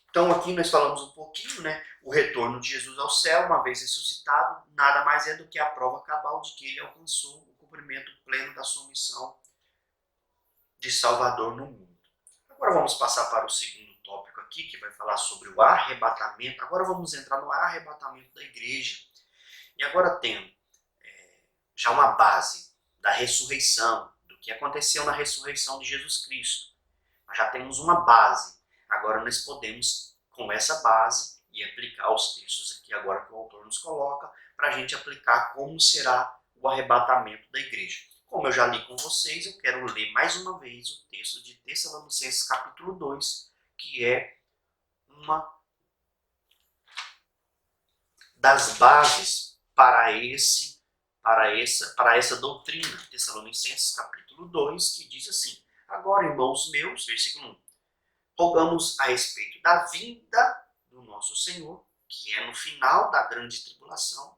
Então aqui nós falamos um pouquinho, né? O retorno de Jesus ao céu, uma vez ressuscitado, nada mais é do que a prova cabal de que ele alcançou o cumprimento pleno da sua missão de Salvador no mundo. Agora vamos passar para o segundo tópico aqui, que vai falar sobre o arrebatamento. Agora vamos entrar no arrebatamento da igreja. E agora tendo já uma base da ressurreição, do que aconteceu na ressurreição de Jesus Cristo. Nós já temos uma base. Agora nós podemos, com essa base, e aplicar os textos aqui agora que o autor nos coloca, para a gente aplicar como será o arrebatamento da igreja. Como eu já li com vocês, eu quero ler mais uma vez o texto de Tessalonicenses capítulo 2, que é uma das bases para essa doutrina. Tessalonicenses capítulo 2, que diz assim: agora, irmãos meus, versículo 1, rogamos a respeito da vinda do nosso Senhor, que é no final da grande tribulação,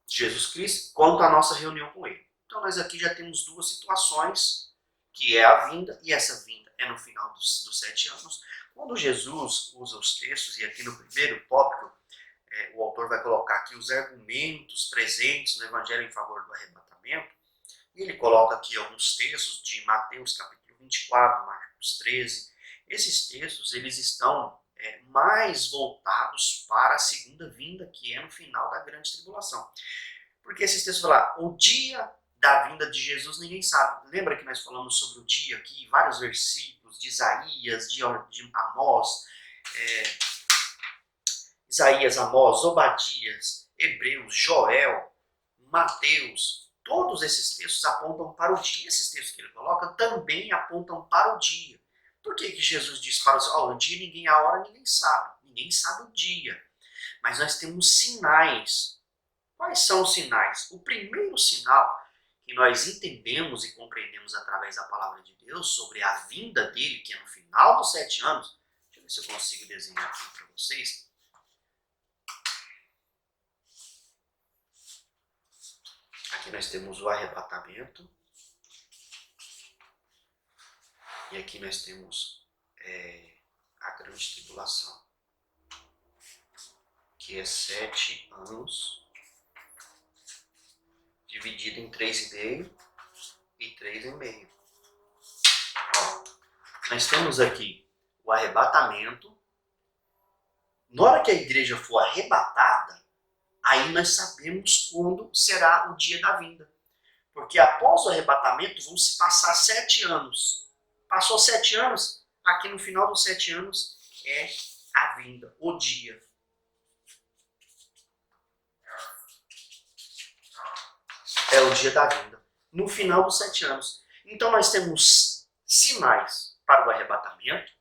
Jesus Cristo, quanto à nossa reunião com Ele. Então nós aqui já temos duas situações, que é a vinda, e essa vinda é no final dos 7 anos. Quando Jesus usa os textos, e aqui no primeiro tópico, o autor vai colocar aqui os argumentos presentes no Evangelho em favor do arrebatamento, e ele coloca aqui alguns textos de Mateus capítulo 24, Marcos 13. Esses textos eles estão mais voltados para a segunda vinda, que é no final da grande tribulação. Porque esses textos falam, o dia da vinda de Jesus ninguém sabe. Lembra que nós falamos sobre o dia aqui, vários versículos de Isaías, de Amós, Obadias, Hebreus, Joel, Mateus. Todos esses textos apontam para o dia. Esses textos que ele coloca também apontam para o dia. Por que Jesus diz para os o dia ninguém, a hora ninguém sabe. Ninguém sabe o dia. Mas nós temos sinais Quais são os sinais? O primeiro sinal que nós entendemos e compreendemos através da palavra de Deus sobre a vinda dele, que é no final dos 7 anos, deixa eu ver se eu consigo desenhar aqui para vocês. Aqui nós temos o arrebatamento. E aqui nós temos a grande tribulação, que é 7 anos, dividido em 3,5 e 3,5. Nós temos aqui o arrebatamento. Na hora que a igreja for arrebatada, aí nós sabemos quando será o dia da vinda. Porque após o arrebatamento vão se passar 7 anos. Passou 7 anos, aqui no final dos 7 anos é a vinda, o dia. É o dia da vinda, no final dos 7 anos. Então nós temos sinais para o arrebatamento,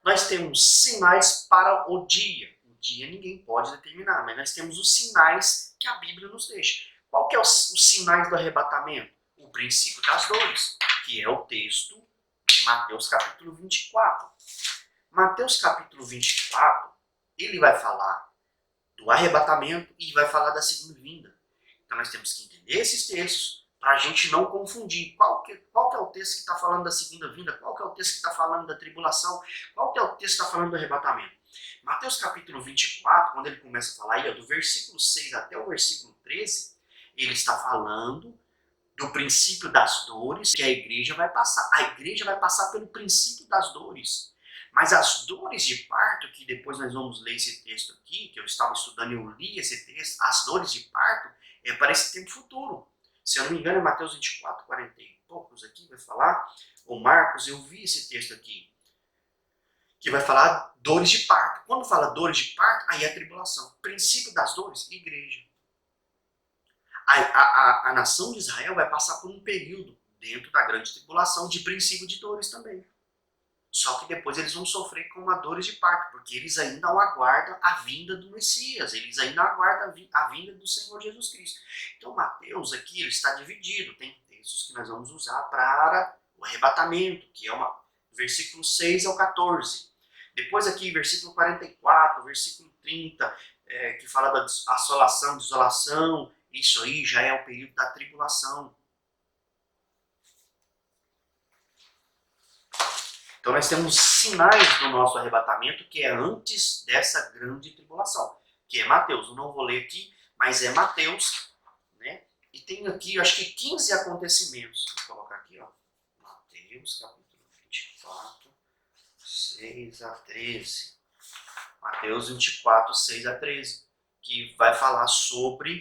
nós temos sinais para o dia. O dia ninguém pode determinar, mas nós temos os sinais que a Bíblia nos deixa. Qual que é os sinais do arrebatamento? O princípio das dores, que é o texto de Mateus capítulo 24. Mateus capítulo 24, ele vai falar do arrebatamento e vai falar da segunda vinda. Então nós temos que entender esses textos para a gente não confundir. Qual que é o texto que está falando da segunda vinda? Qual que é o texto que está falando da tribulação? Qual que é o texto que está falando do arrebatamento? Mateus capítulo 24, quando ele começa a falar aí, do versículo 6 até o versículo 13, ele está falando do princípio das dores que a igreja vai passar. A igreja vai passar pelo princípio das dores. Mas as dores de parto, que depois nós vamos ler esse texto aqui, que eu estava estudando e eu li esse texto, as dores de parto é para esse tempo futuro. Se eu não me engano é Mateus 24, 40 e poucos aqui, vai falar. Ou Marcos, eu vi esse texto aqui, que vai falar dores de parto. Quando fala dores de parto, aí é a tribulação. Princípio das dores, igreja. A nação de Israel vai passar por um período dentro da grande tribulação de princípio de dores também. Só que depois eles vão sofrer com uma dores de parto, porque eles ainda não aguardam a vinda do Messias, eles ainda aguardam a vinda do Senhor Jesus Cristo. Então Mateus aqui ele está dividido, tem textos que nós vamos usar para o arrebatamento, que é versículo 6 ao 14. Depois aqui, versículo 44, versículo 30, que fala da assolação, desolação. Isso aí já é o período da tribulação. Então nós temos sinais do nosso arrebatamento que é antes dessa grande tribulação, que é Mateus. Eu não vou ler aqui, mas é Mateus, né? E tem aqui, eu acho que 15 acontecimentos. Vou colocar aqui, ó. Mateus, capítulo 24, 6 a 13. Mateus 24, 6 a 13. Que vai falar sobre,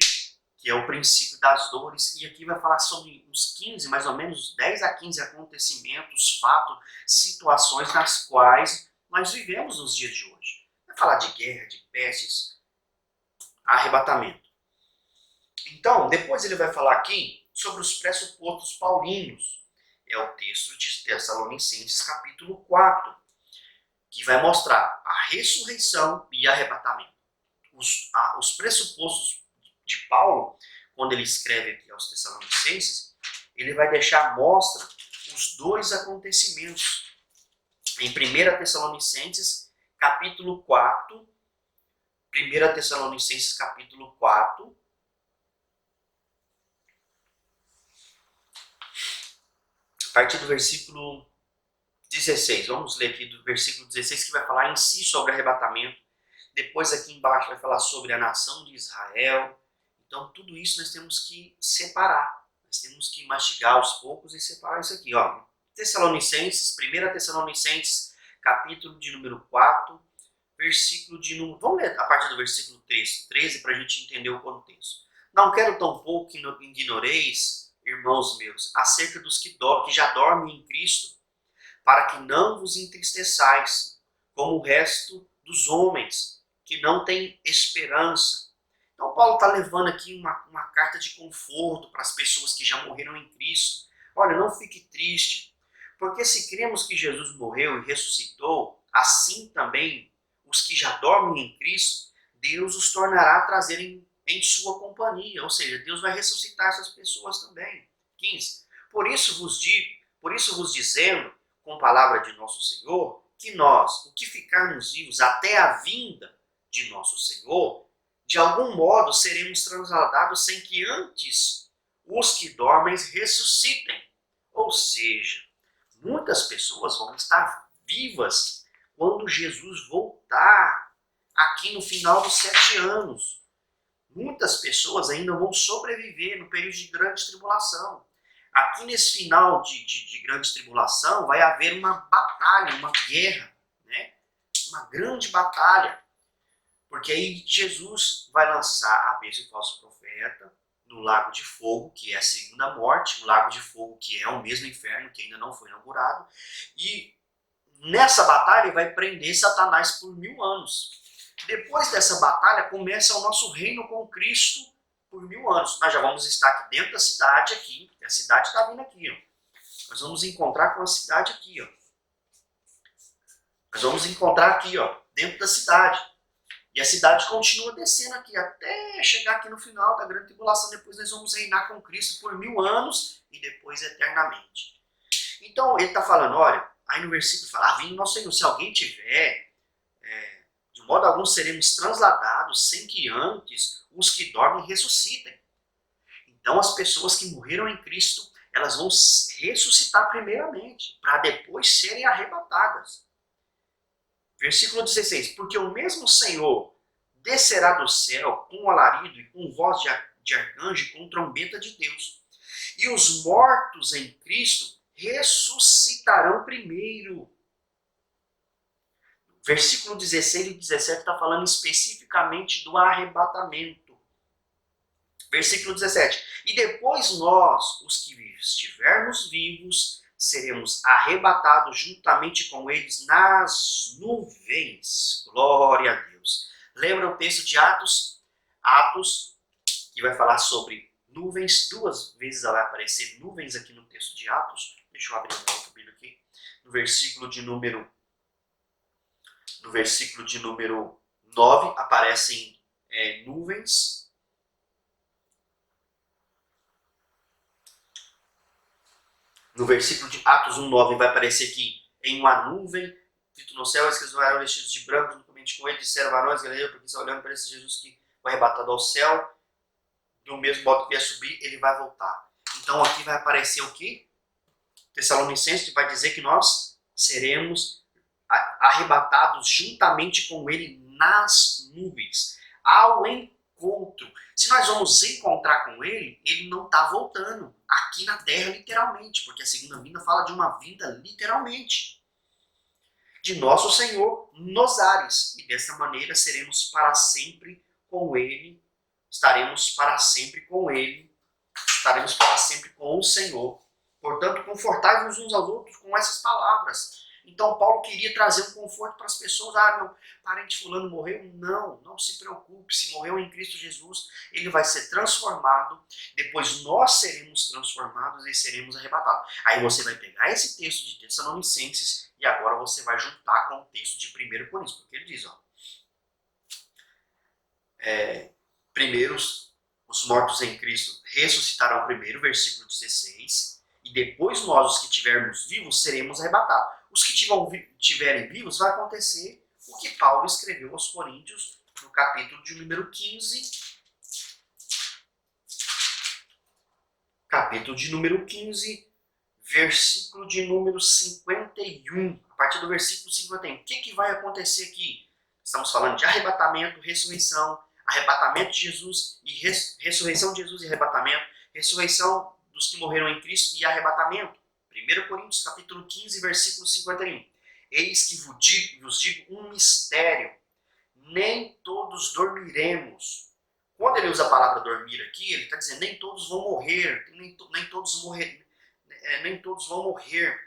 que é o princípio das dores, e aqui vai falar sobre uns 15, mais ou menos 10 a 15 acontecimentos, fatos, situações nas quais nós vivemos nos dias de hoje. Vai falar de guerra, de pestes, arrebatamento. Então, depois ele vai falar aqui sobre os pressupostos paulinos. É o texto de Tessalonicenses, capítulo 4, que vai mostrar a ressurreição e arrebatamento. Os pressupostos de Paulo, quando ele escreve aqui aos Tessalonicenses, ele vai deixar à mostra os dois acontecimentos. Em 1 Tessalonicenses, capítulo 4, 1 Tessalonicenses, capítulo 4, a partir do versículo 16. Vamos ler aqui do versículo 16, que vai falar em si sobre arrebatamento. Depois aqui embaixo vai falar sobre a nação de Israel. Então tudo isso nós temos que separar. Nós temos que mastigar aos poucos e separar isso aqui. Ó. Tessalonicenses, 1 Tessalonicenses, capítulo de número 4, versículo de número... Vamos ler a partir do versículo 13 para a gente entender o contexto. Não quero tampouco que ignoreis, irmãos meus, acerca dos que já dormem em Cristo, para que não vos entristeçais, como o resto dos homens, que não têm esperança. Então Paulo está levando aqui uma carta de conforto para as pessoas que já morreram em Cristo. Olha, não fique triste, porque se cremos que Jesus morreu e ressuscitou, assim também os que já dormem em Cristo, Deus os tornará a trazerem em sua companhia. Ou seja, Deus vai ressuscitar essas pessoas também. 15. Por isso vos dizendo, com palavra de nosso Senhor, que nós, o que ficarmos vivos até a vinda de nosso Senhor, de algum modo seremos transladados sem que antes os que dormem ressuscitem. Ou seja, muitas pessoas vão estar vivas quando Jesus voltar aqui no final dos 7 anos. Muitas pessoas ainda vão sobreviver no período de grande tribulação. Aqui nesse final de grande tribulação vai haver uma batalha, uma guerra, né? Uma grande batalha. Porque aí Jesus vai lançar a besta e o falso profeta no lago de fogo, que é a segunda morte, o lago de fogo que é o mesmo inferno, que ainda não foi inaugurado. E nessa batalha ele vai prender Satanás por 1000 anos. Depois dessa batalha começa o nosso reino com Cristo por 1000 anos. Nós já vamos estar aqui dentro da cidade aqui. A cidade está vindo aqui, ó. Nós vamos encontrar com a cidade aqui, ó. Nós vamos encontrar aqui, ó, dentro da cidade. E a cidade continua descendo aqui até chegar aqui no final da grande tribulação. Depois nós vamos reinar com Cristo por 1000 anos e depois eternamente. Então ele está falando, olha, aí no versículo fala, vindo nosso Senhor, se alguém tiver, de modo algum seremos transladados sem que antes os que dormem ressuscitem. Então as pessoas que morreram em Cristo, elas vão ressuscitar primeiramente, para depois serem arrebatadas. Versículo 16, porque o mesmo Senhor descerá do céu com alarido e com voz de arcanjo e com trombeta de Deus. E os mortos em Cristo ressuscitarão primeiro. Versículo 16 e 17 está falando especificamente do arrebatamento. Versículo 17, e depois nós, os que estivermos vivos, seremos arrebatados juntamente com eles nas nuvens. Glória a Deus. Lembra o texto de Atos? Atos, que vai falar sobre nuvens. 2 vezes vai aparecer nuvens aqui no texto de Atos. Deixa eu abrir um outro Bíblia aqui. No versículo de número 9 aparecem nuvens. No versículo de Atos 1:9 vai aparecer aqui em uma nuvem, escrito no céu, esses eram vestidos de branco, juntamente com ele, disseram varões, Galileia, porque está olhando para esse Jesus que foi arrebatado ao céu, do mesmo modo que ia subir, ele vai voltar. Então aqui vai aparecer o que? Tessalonicenses vai dizer que nós seremos arrebatados juntamente com ele nas nuvens, ao encontro. Se nós vamos encontrar com ele, ele não está voltando aqui na terra literalmente, porque a segunda vinda fala de uma vinda literalmente de nosso Senhor nos ares, e dessa maneira seremos para sempre com ele, estaremos para sempre com ele, estaremos para sempre com o Senhor. Portanto, confortai-vos uns aos outros com essas palavras. Então Paulo queria trazer um conforto para as pessoas. Meu parente fulano morreu. Não se preocupe. Se morreu em Cristo Jesus, ele vai ser transformado. Depois nós seremos transformados e seremos arrebatados. Aí você vai pegar esse texto de Tessalonicenses e agora você vai juntar com o texto de 1 Coríntios. Porque ele diz, primeiro os mortos em Cristo ressuscitarão primeiro, versículo 16. E depois nós, os que estivermos vivos, seremos arrebatados. Os que estiverem vivos, vai acontecer o que Paulo escreveu aos Coríntios, no capítulo de número 15. Capítulo de número 15, versículo de número 51. A partir do versículo 51. O que vai acontecer aqui? Estamos falando de arrebatamento, ressurreição, arrebatamento de Jesus e ressurreição de Jesus e arrebatamento, ressurreição dos que morreram em Cristo e arrebatamento. 1 Coríntios capítulo 15, versículo 51. Eis que vos digo um mistério, nem todos dormiremos. Quando ele usa a palavra dormir aqui, ele está dizendo nem todos vão morrer, nem todos vão morrer,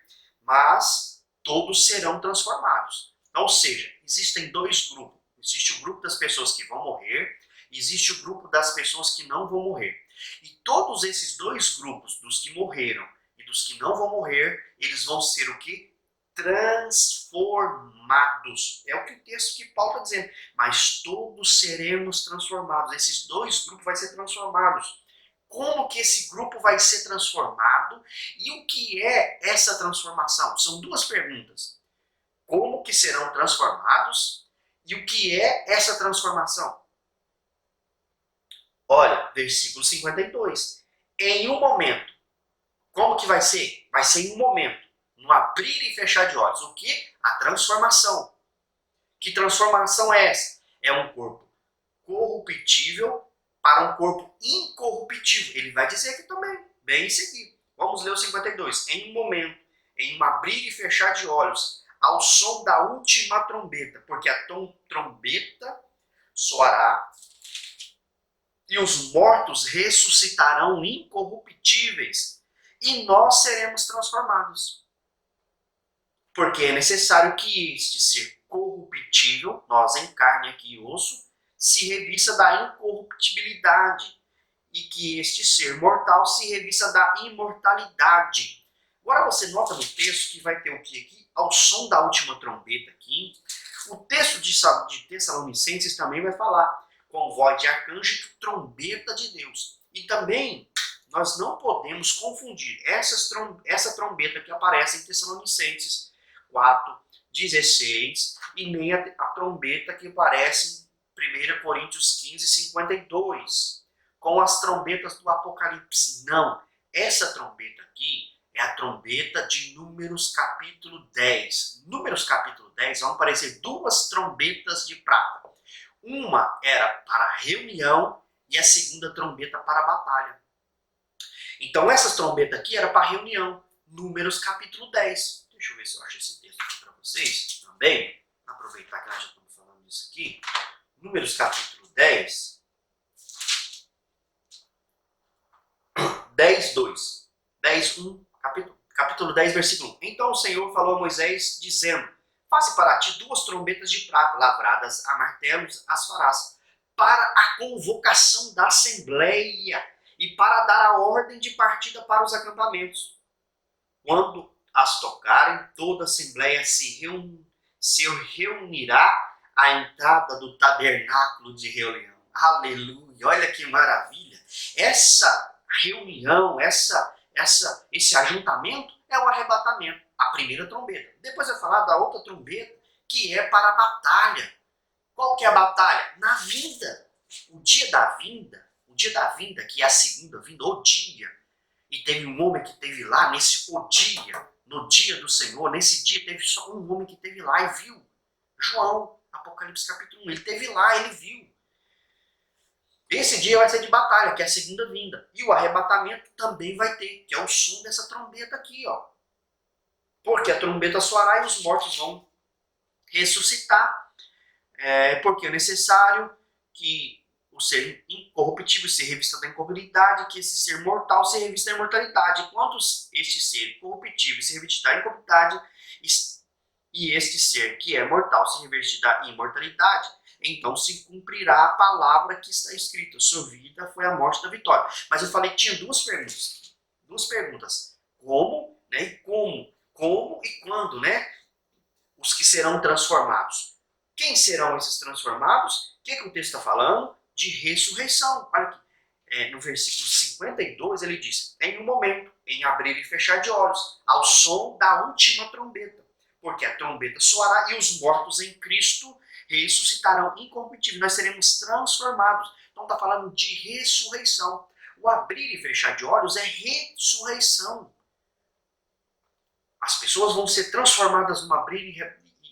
mas todos serão transformados. Ou seja, existem dois grupos. Existe o grupo das pessoas que vão morrer, e existe o grupo das pessoas que não vão morrer. E todos esses dois grupos, dos que morreram e dos que não vão morrer, eles vão ser o quê? transformados. É o que o texto que Paulo está dizendo. Mas todos seremos transformados. Esses dois grupos vão ser transformados. Como que esse grupo vai ser transformado? E o que é essa transformação? São duas perguntas. Como que serão transformados? E o que é essa transformação? Olha, versículo 52. Em um momento. Como que vai ser? Vai ser em um momento. No abrir e fechar de olhos. O que? A transformação. Que transformação é essa? É um corpo corruptível para um corpo incorruptível. Ele vai dizer aqui também, bem em seguida. Vamos ler o 52. Em um momento, em um abrir e fechar de olhos, ao som da última trombeta, porque a trombeta soará e os mortos ressuscitarão incorruptíveis e nós seremos transformados. Porque é necessário que este ser corruptível, nós em carne aqui e osso, se revista da incorruptibilidade e que este ser mortal se revista da imortalidade. Agora você nota no texto que vai ter o que aqui? Ao som da última trombeta aqui. O texto de Tessalonicenses também vai falar com voz de arcanjo e trombeta de Deus. E também nós não podemos confundir essa trombeta que aparece em Tessalonicenses 4:16 e nem a trombeta que aparece em 1 Coríntios 15:52 com as trombetas do Apocalipse. Não, essa trombeta aqui é a trombeta de Números capítulo 10. Números capítulo 10 vão aparecer duas trombetas de prata. Uma era para a reunião e a segunda trombeta para a batalha. Então essas trombetas aqui era para a reunião. Números capítulo 10. Deixa eu ver se eu acho esse texto aqui para vocês também. Aproveitar que nós já estamos falando disso aqui. Números capítulo 10. 10:2. 10:1. Capítulo 10, versículo 1. Então o Senhor falou a Moisés, dizendo: faze para ti duas trombetas de prata, lavradas a martelos, as farás, para a convocação da assembleia e para dar a ordem de partida para os acampamentos. Quando as tocarem, toda a assembleia se reunirá à entrada do tabernáculo de reunião. Aleluia! Olha que maravilha! Essa reunião, esse ajuntamento é o arrebatamento, a primeira trombeta. Depois vai falar da outra trombeta, que é para a batalha. Qual que é a batalha? Na vinda. O dia da vinda, que é a segunda vinda, o dia. E teve um homem que esteve lá nesse o dia, no dia do Senhor, nesse dia teve só um homem que esteve lá e viu. João, Apocalipse capítulo 1, ele esteve lá, ele viu. Esse dia vai ser de batalha, que é a segunda vinda. E o arrebatamento também vai ter, que é o som dessa trombeta aqui, ó. Porque a trombeta soará e os mortos vão ressuscitar. Porque é necessário que o ser incorruptível se revista da incorruptibilidade, que esse ser mortal se revista da imortalidade. Enquanto este ser corruptível se reveste da incorruptibilidade e este ser que é mortal se reveste da imortalidade, então se cumprirá a palavra que está escrita: sua vida foi a morte da vitória. Mas eu falei que tinha duas perguntas. Como, né? E como e quando, né? Os que serão transformados. Quem serão esses transformados? O que o texto está falando? De ressurreição. Olha aqui, no versículo 52 ele diz: em um momento, em abrir e fechar de olhos, ao som da última trombeta. Porque a trombeta soará e os mortos em Cristo ressuscitarão incorruptíveis. Nós seremos transformados. Então está falando de ressurreição. O abrir e fechar de olhos é ressurreição. As pessoas vão ser transformadas no abrir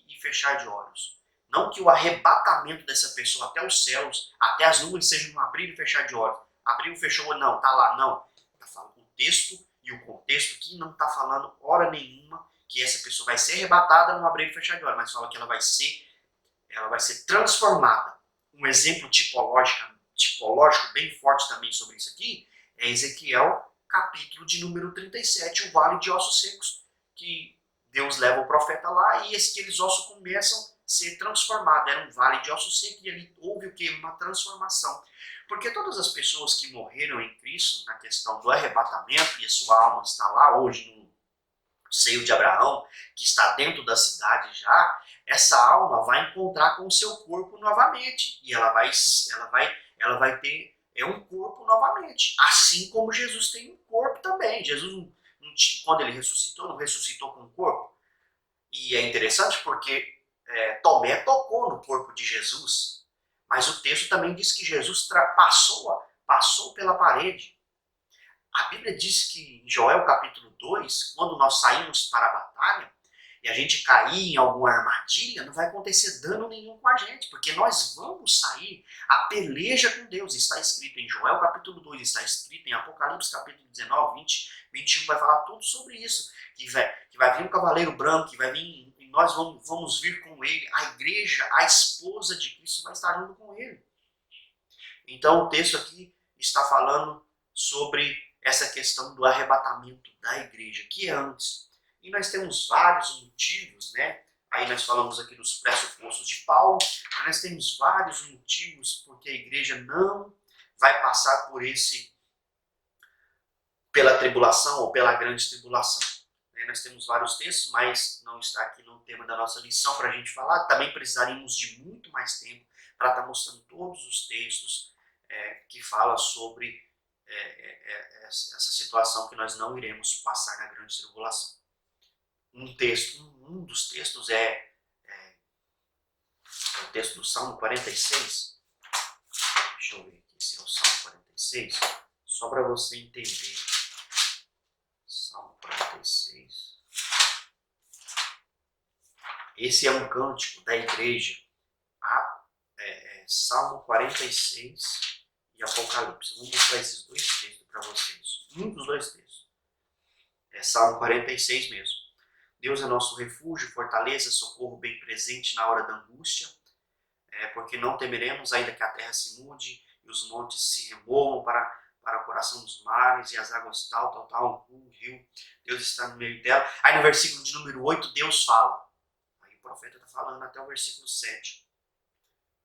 e fechar de olhos. Não que o arrebatamento dessa pessoa até os céus, até as nuvens, seja um abrir e fechar de olhos. Abriu, fechou, não, está lá, não. Está falando o texto e o contexto que não está falando hora nenhuma que essa pessoa vai ser arrebatada no abrir e fechar de olhos, mas fala que ela vai ser transformada. Um exemplo tipológico bem forte também sobre isso aqui é Ezequiel, capítulo de número 37, o vale de ossos secos, que Deus leva o profeta lá e aqueles ossos começam a ser transformados. Era um vale de ossos secos e ali houve o que? Uma transformação. Porque todas as pessoas que morreram em Cristo, na questão do arrebatamento, e a sua alma está lá hoje no seio de Abraão, que está dentro da cidade já, essa alma vai encontrar com o seu corpo novamente. E ela vai ter um corpo novamente. Assim como Jesus tem um corpo também. Jesus, quando ele ressuscitou, não ressuscitou com um corpo. E é interessante porque Tomé tocou no corpo de Jesus. Mas o texto também diz que Jesus passou pela parede. A Bíblia diz que em Joel capítulo 2, quando nós saímos para a batalha e a gente cair em alguma armadilha, não vai acontecer dano nenhum com a gente, porque nós vamos sair a peleja com Deus. Está escrito em Joel capítulo 2, está escrito em Apocalipse capítulo 19, 20, 21, vai falar tudo sobre isso. Que vai vir um cavaleiro branco, que vai vir, e nós vamos vir com ele. A igreja, a esposa de Cristo vai estar indo com ele. Então o texto aqui está falando sobre essa questão do arrebatamento da igreja, que é antes. E nós temos vários motivos, né? Aí nós falamos aqui dos pressupostos de Paulo, mas nós temos vários motivos porque a igreja não vai passar pela tribulação ou pela grande tribulação. Nós temos vários textos, mas não está aqui no tema da nossa lição para a gente falar. Também precisaríamos de muito mais tempo para estar mostrando todos os textos que falam sobre essa situação que nós não iremos passar na grande tribulação. Um dos textos é o texto do Salmo 46. Deixa eu ver aqui se é o Salmo 46, só para você entender. Salmo 46. Esse é um cântico da igreja. Salmo 46 e Apocalipse. Vou mostrar esses dois textos para vocês. Um dos dois textos. É Salmo 46 mesmo. Deus é nosso refúgio, fortaleza, socorro bem presente na hora da angústia. Porque não temeremos ainda que a terra se mude e os montes se removam para o coração dos mares e as águas um rio. Deus está no meio dela. Aí no versículo de número 8, Deus fala. Aí o profeta está falando até o versículo 7.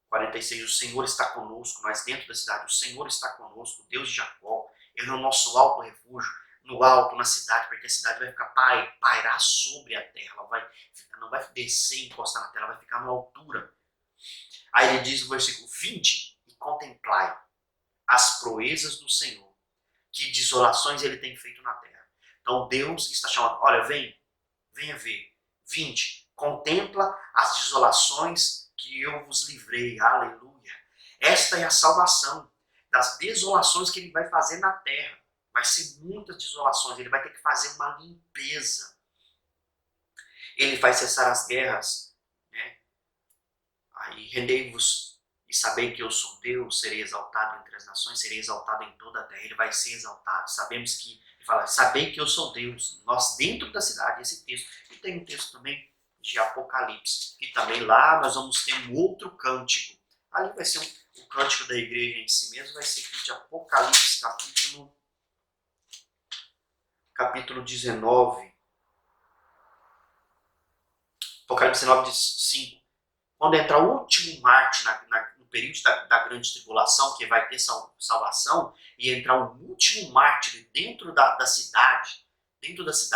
46, o Senhor está conosco, nós dentro da cidade, o Senhor está conosco, Deus de Jacó, Ele é o nosso alto refúgio, no alto, na cidade, porque a cidade vai ficar pairar sobre a terra, ela não vai descer e encostar na terra, ela vai ficar na altura. Aí ele diz no versículo: vinde e contemplai as proezas do Senhor, que desolações Ele tem feito na terra. Então Deus está chamando, olha, venha ver, vinde, contempla as desolações que eu vos livrei, aleluia. Esta é a salvação das desolações que Ele vai fazer na terra. Vai ser muitas desolações, Ele vai ter que fazer uma limpeza. Ele vai cessar as guerras, né? Aí rendei-vos e sabei que eu sou Deus, serei exaltado entre as nações, serei exaltado em toda a terra. Ele vai ser exaltado. Sabemos que ele fala, sabei que eu sou Deus. Nós dentro da cidade, esse texto. E tem um texto também de Apocalipse, que também lá nós vamos ter um outro cântico. Ali vai ser o cântico da igreja em si mesmo, vai ser de Apocalipse, capítulo 19. Apocalipse 19 diz 5. Quando entrar o último mártir no período da grande tribulação, que vai ter salvação, e entrar o último mártir dentro da cidade,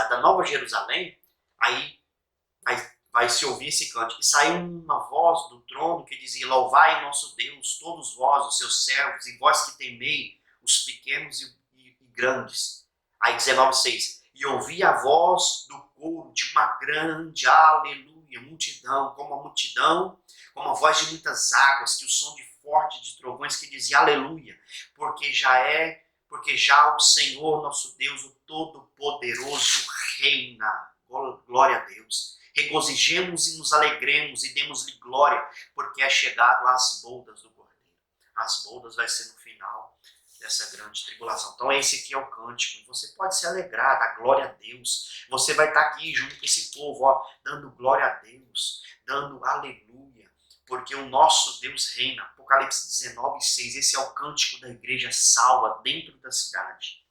da Nova Jerusalém, aí vai se ouvir esse cântico. E saiu uma voz do trono que dizia: louvai nosso Deus, todos vós, os seus servos, e vós que temei, os pequenos e grandes. Aí 19:6. E ouvi a voz do coro de uma grande aleluia, multidão, como a voz de muitas águas, que o som de forte de trovões que dizia aleluia, porque já o Senhor nosso Deus, o Todo-Poderoso, reina. Glória a Deus. Regozijemos e nos alegremos e demos-lhe glória, porque é chegado às bodas do Cordeiro. As bodas vai ser no final dessa grande tribulação. Então esse aqui é o cântico. Você pode se alegrar, dar glória a Deus. Você vai estar aqui junto com esse povo, dando glória a Deus, dando aleluia, porque o nosso Deus reina. Apocalipse 19:6. Esse é o cântico da igreja salva dentro da cidade.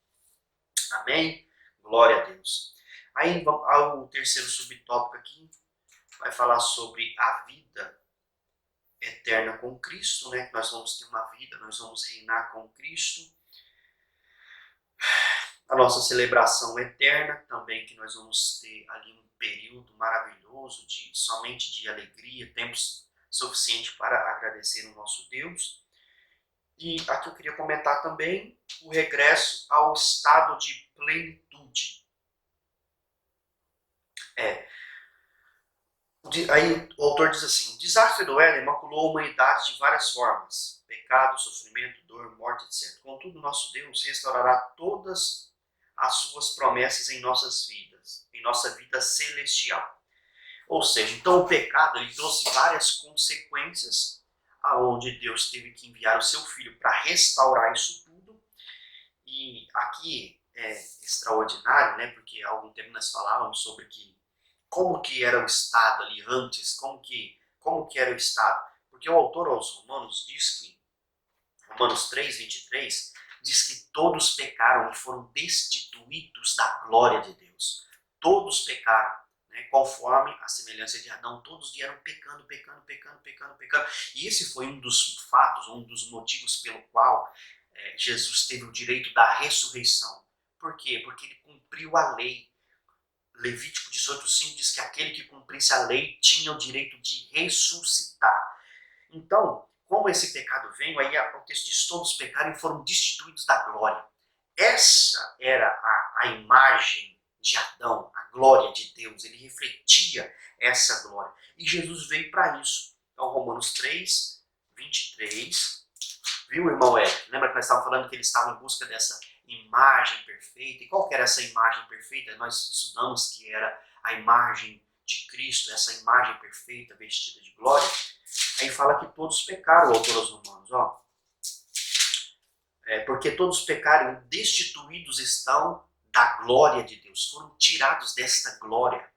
Amém? Glória a Deus. Aí o terceiro subtópico aqui vai falar sobre a vida eterna com Cristo, né? Nós vamos ter uma vida, nós vamos reinar com Cristo. a nossa celebração eterna também, que nós vamos ter ali um período maravilhoso somente de alegria, tempo suficiente para agradecer o nosso Deus. E aqui eu queria comentar também o regresso ao estado de plenitude. Aí o autor diz assim: o desastre do Éden maculou a humanidade de várias formas: pecado, sofrimento, dor, morte, etc. Contudo, nosso Deus restaurará todas as suas promessas em nossas vidas, em nossa vida celestial. Ou seja, então o pecado ele trouxe várias consequências, aonde Deus teve que enviar o seu Filho para restaurar isso tudo. E aqui é extraordinário, né? Porque há algum tempo nós falávamos sobre como que era o estado ali antes, como que era o estado. Porque o autor aos Romanos diz que, Romanos 3:23, diz que todos pecaram e foram destituídos da glória de Deus. Todos pecaram, né, conforme a semelhança de Adão, todos vieram pecando. E esse foi um dos fatos, um dos motivos pelo qual Jesus teve o direito da ressurreição. Por quê? Porque ele cumpriu a lei. Levítico 18:5 diz que aquele que cumprisse a lei tinha o direito de ressuscitar. Então, como esse pecado veio, aí o texto diz: todos pecaram e foram destituídos da glória. Essa era a imagem de Adão, a glória de Deus. Ele refletia essa glória. E Jesus veio para isso. Então, Romanos 3:23. Viu, irmão Ed? Lembra que nós estávamos falando que ele estava em busca dessa imagem perfeita? E qual que era essa imagem perfeita? Nós estudamos que era a imagem de Cristo, essa imagem perfeita, vestida de glória. Aí fala que todos pecaram, o autor aos Romanos. Ó. Porque todos pecaram e destituídos estão da glória de Deus. Foram tirados desta glória.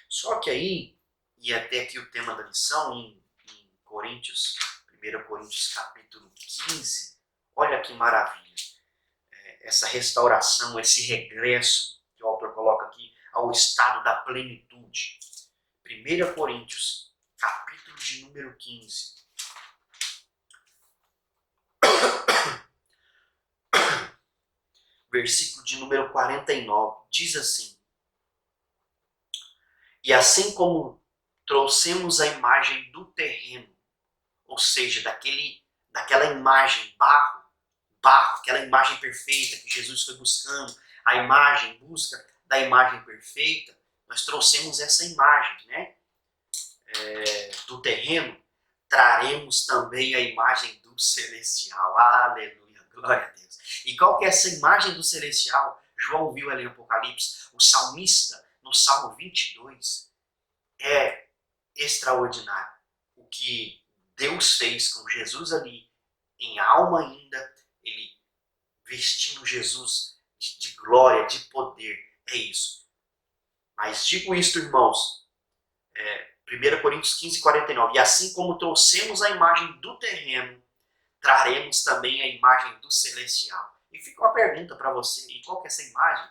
Só que aí, e até aqui o tema da lição, em Coríntios, 1 Coríntios capítulo 15, olha que maravilha. Essa restauração, esse regresso que o autor coloca aqui ao estado da plenitude. 1 Coríntios, capítulo de número 15. Versículo de número 49. Diz assim: e assim como trouxemos a imagem do terreno, ou seja, daquela imagem, barro, aquela imagem perfeita que Jesus foi buscando, a imagem, busca da imagem perfeita, nós trouxemos essa imagem, né? Do terreno, traremos também a imagem do celestial. Aleluia, glória a Deus. E qual que é essa imagem do celestial? João viu ali em Apocalipse, o salmista, no Salmo 22, é extraordinário. O que Deus fez com Jesus ali, em alma ainda, ele vestindo Jesus de glória, de poder. É isso. Mas digo isto, irmãos, 1 Coríntios 15:49. E assim como trouxemos a imagem do terreno, traremos também a imagem do celestial. E fica uma pergunta para você: e qual que é essa imagem?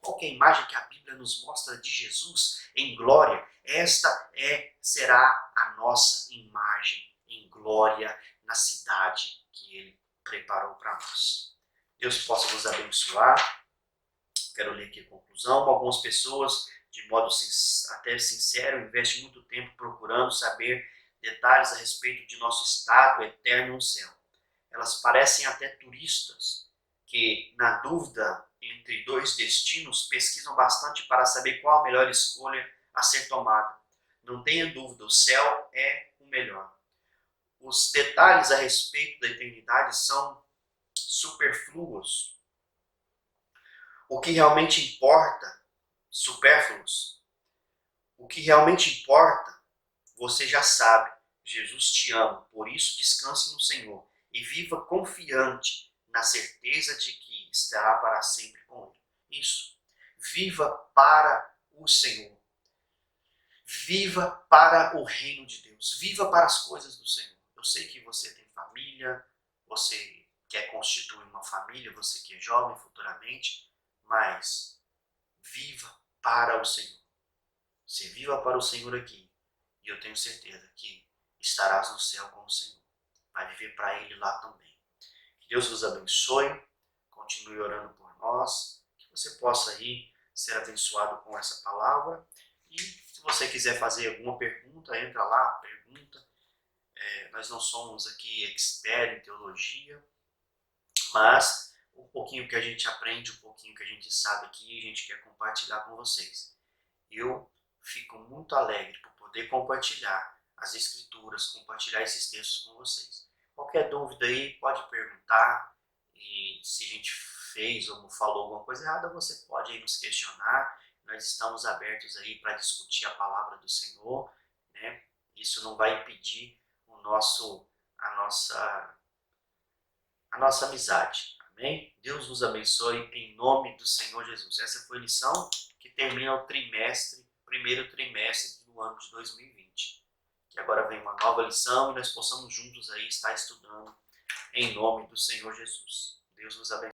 Qual que é a imagem que a Bíblia nos mostra de Jesus em glória? Esta será a nossa imagem em glória na cidade que Ele preparou para nós. Deus possa nos abençoar. Quero ler aqui a conclusão. Algumas pessoas, de modo até sincero, investem muito tempo procurando saber detalhes a respeito de nosso estado eterno no céu. Elas parecem até turistas que, na dúvida entre dois destinos, pesquisam bastante para saber qual a melhor escolha a ser tomada. Não tenha dúvida, o céu é o melhor. Os detalhes a respeito da eternidade são superfluos. O que realmente importa, supérfluos. O que realmente importa, você já sabe. Jesus te ama, por isso descanse no Senhor e viva confiante na certeza de que estará para sempre com Ele. Isso. Viva para o Senhor. Viva para o reino de Deus. Viva para as coisas do Senhor. Eu sei que você tem família, você quer constituir uma família, você que é jovem futuramente, mas viva para o Senhor. Você viva para o Senhor aqui. E eu tenho certeza que estarás no céu com o Senhor. Vai viver para Ele lá também. Que Deus vos abençoe. Continue orando por nós. você possa aí ser abençoado com essa palavra. E se você quiser fazer alguma pergunta, entra lá, pergunta. Nós não somos aqui expert em teologia, mas um pouquinho que a gente aprende, um pouquinho que a gente sabe aqui, a gente quer compartilhar com vocês. Eu fico muito alegre por poder compartilhar as escrituras, compartilhar esses textos com vocês. Qualquer dúvida aí, pode perguntar. E se a gente fez ou falou alguma coisa errada, você pode aí nos questionar. Nós estamos abertos aí para discutir a palavra do Senhor, né? Isso não vai impedir a nossa amizade. Amém? Deus nos abençoe em nome do Senhor Jesus. Essa foi a lição que termina o primeiro trimestre do ano de 2020. Que agora vem uma nova lição e nós possamos juntos aí estar estudando em nome do Senhor Jesus. Deus nos abençoe.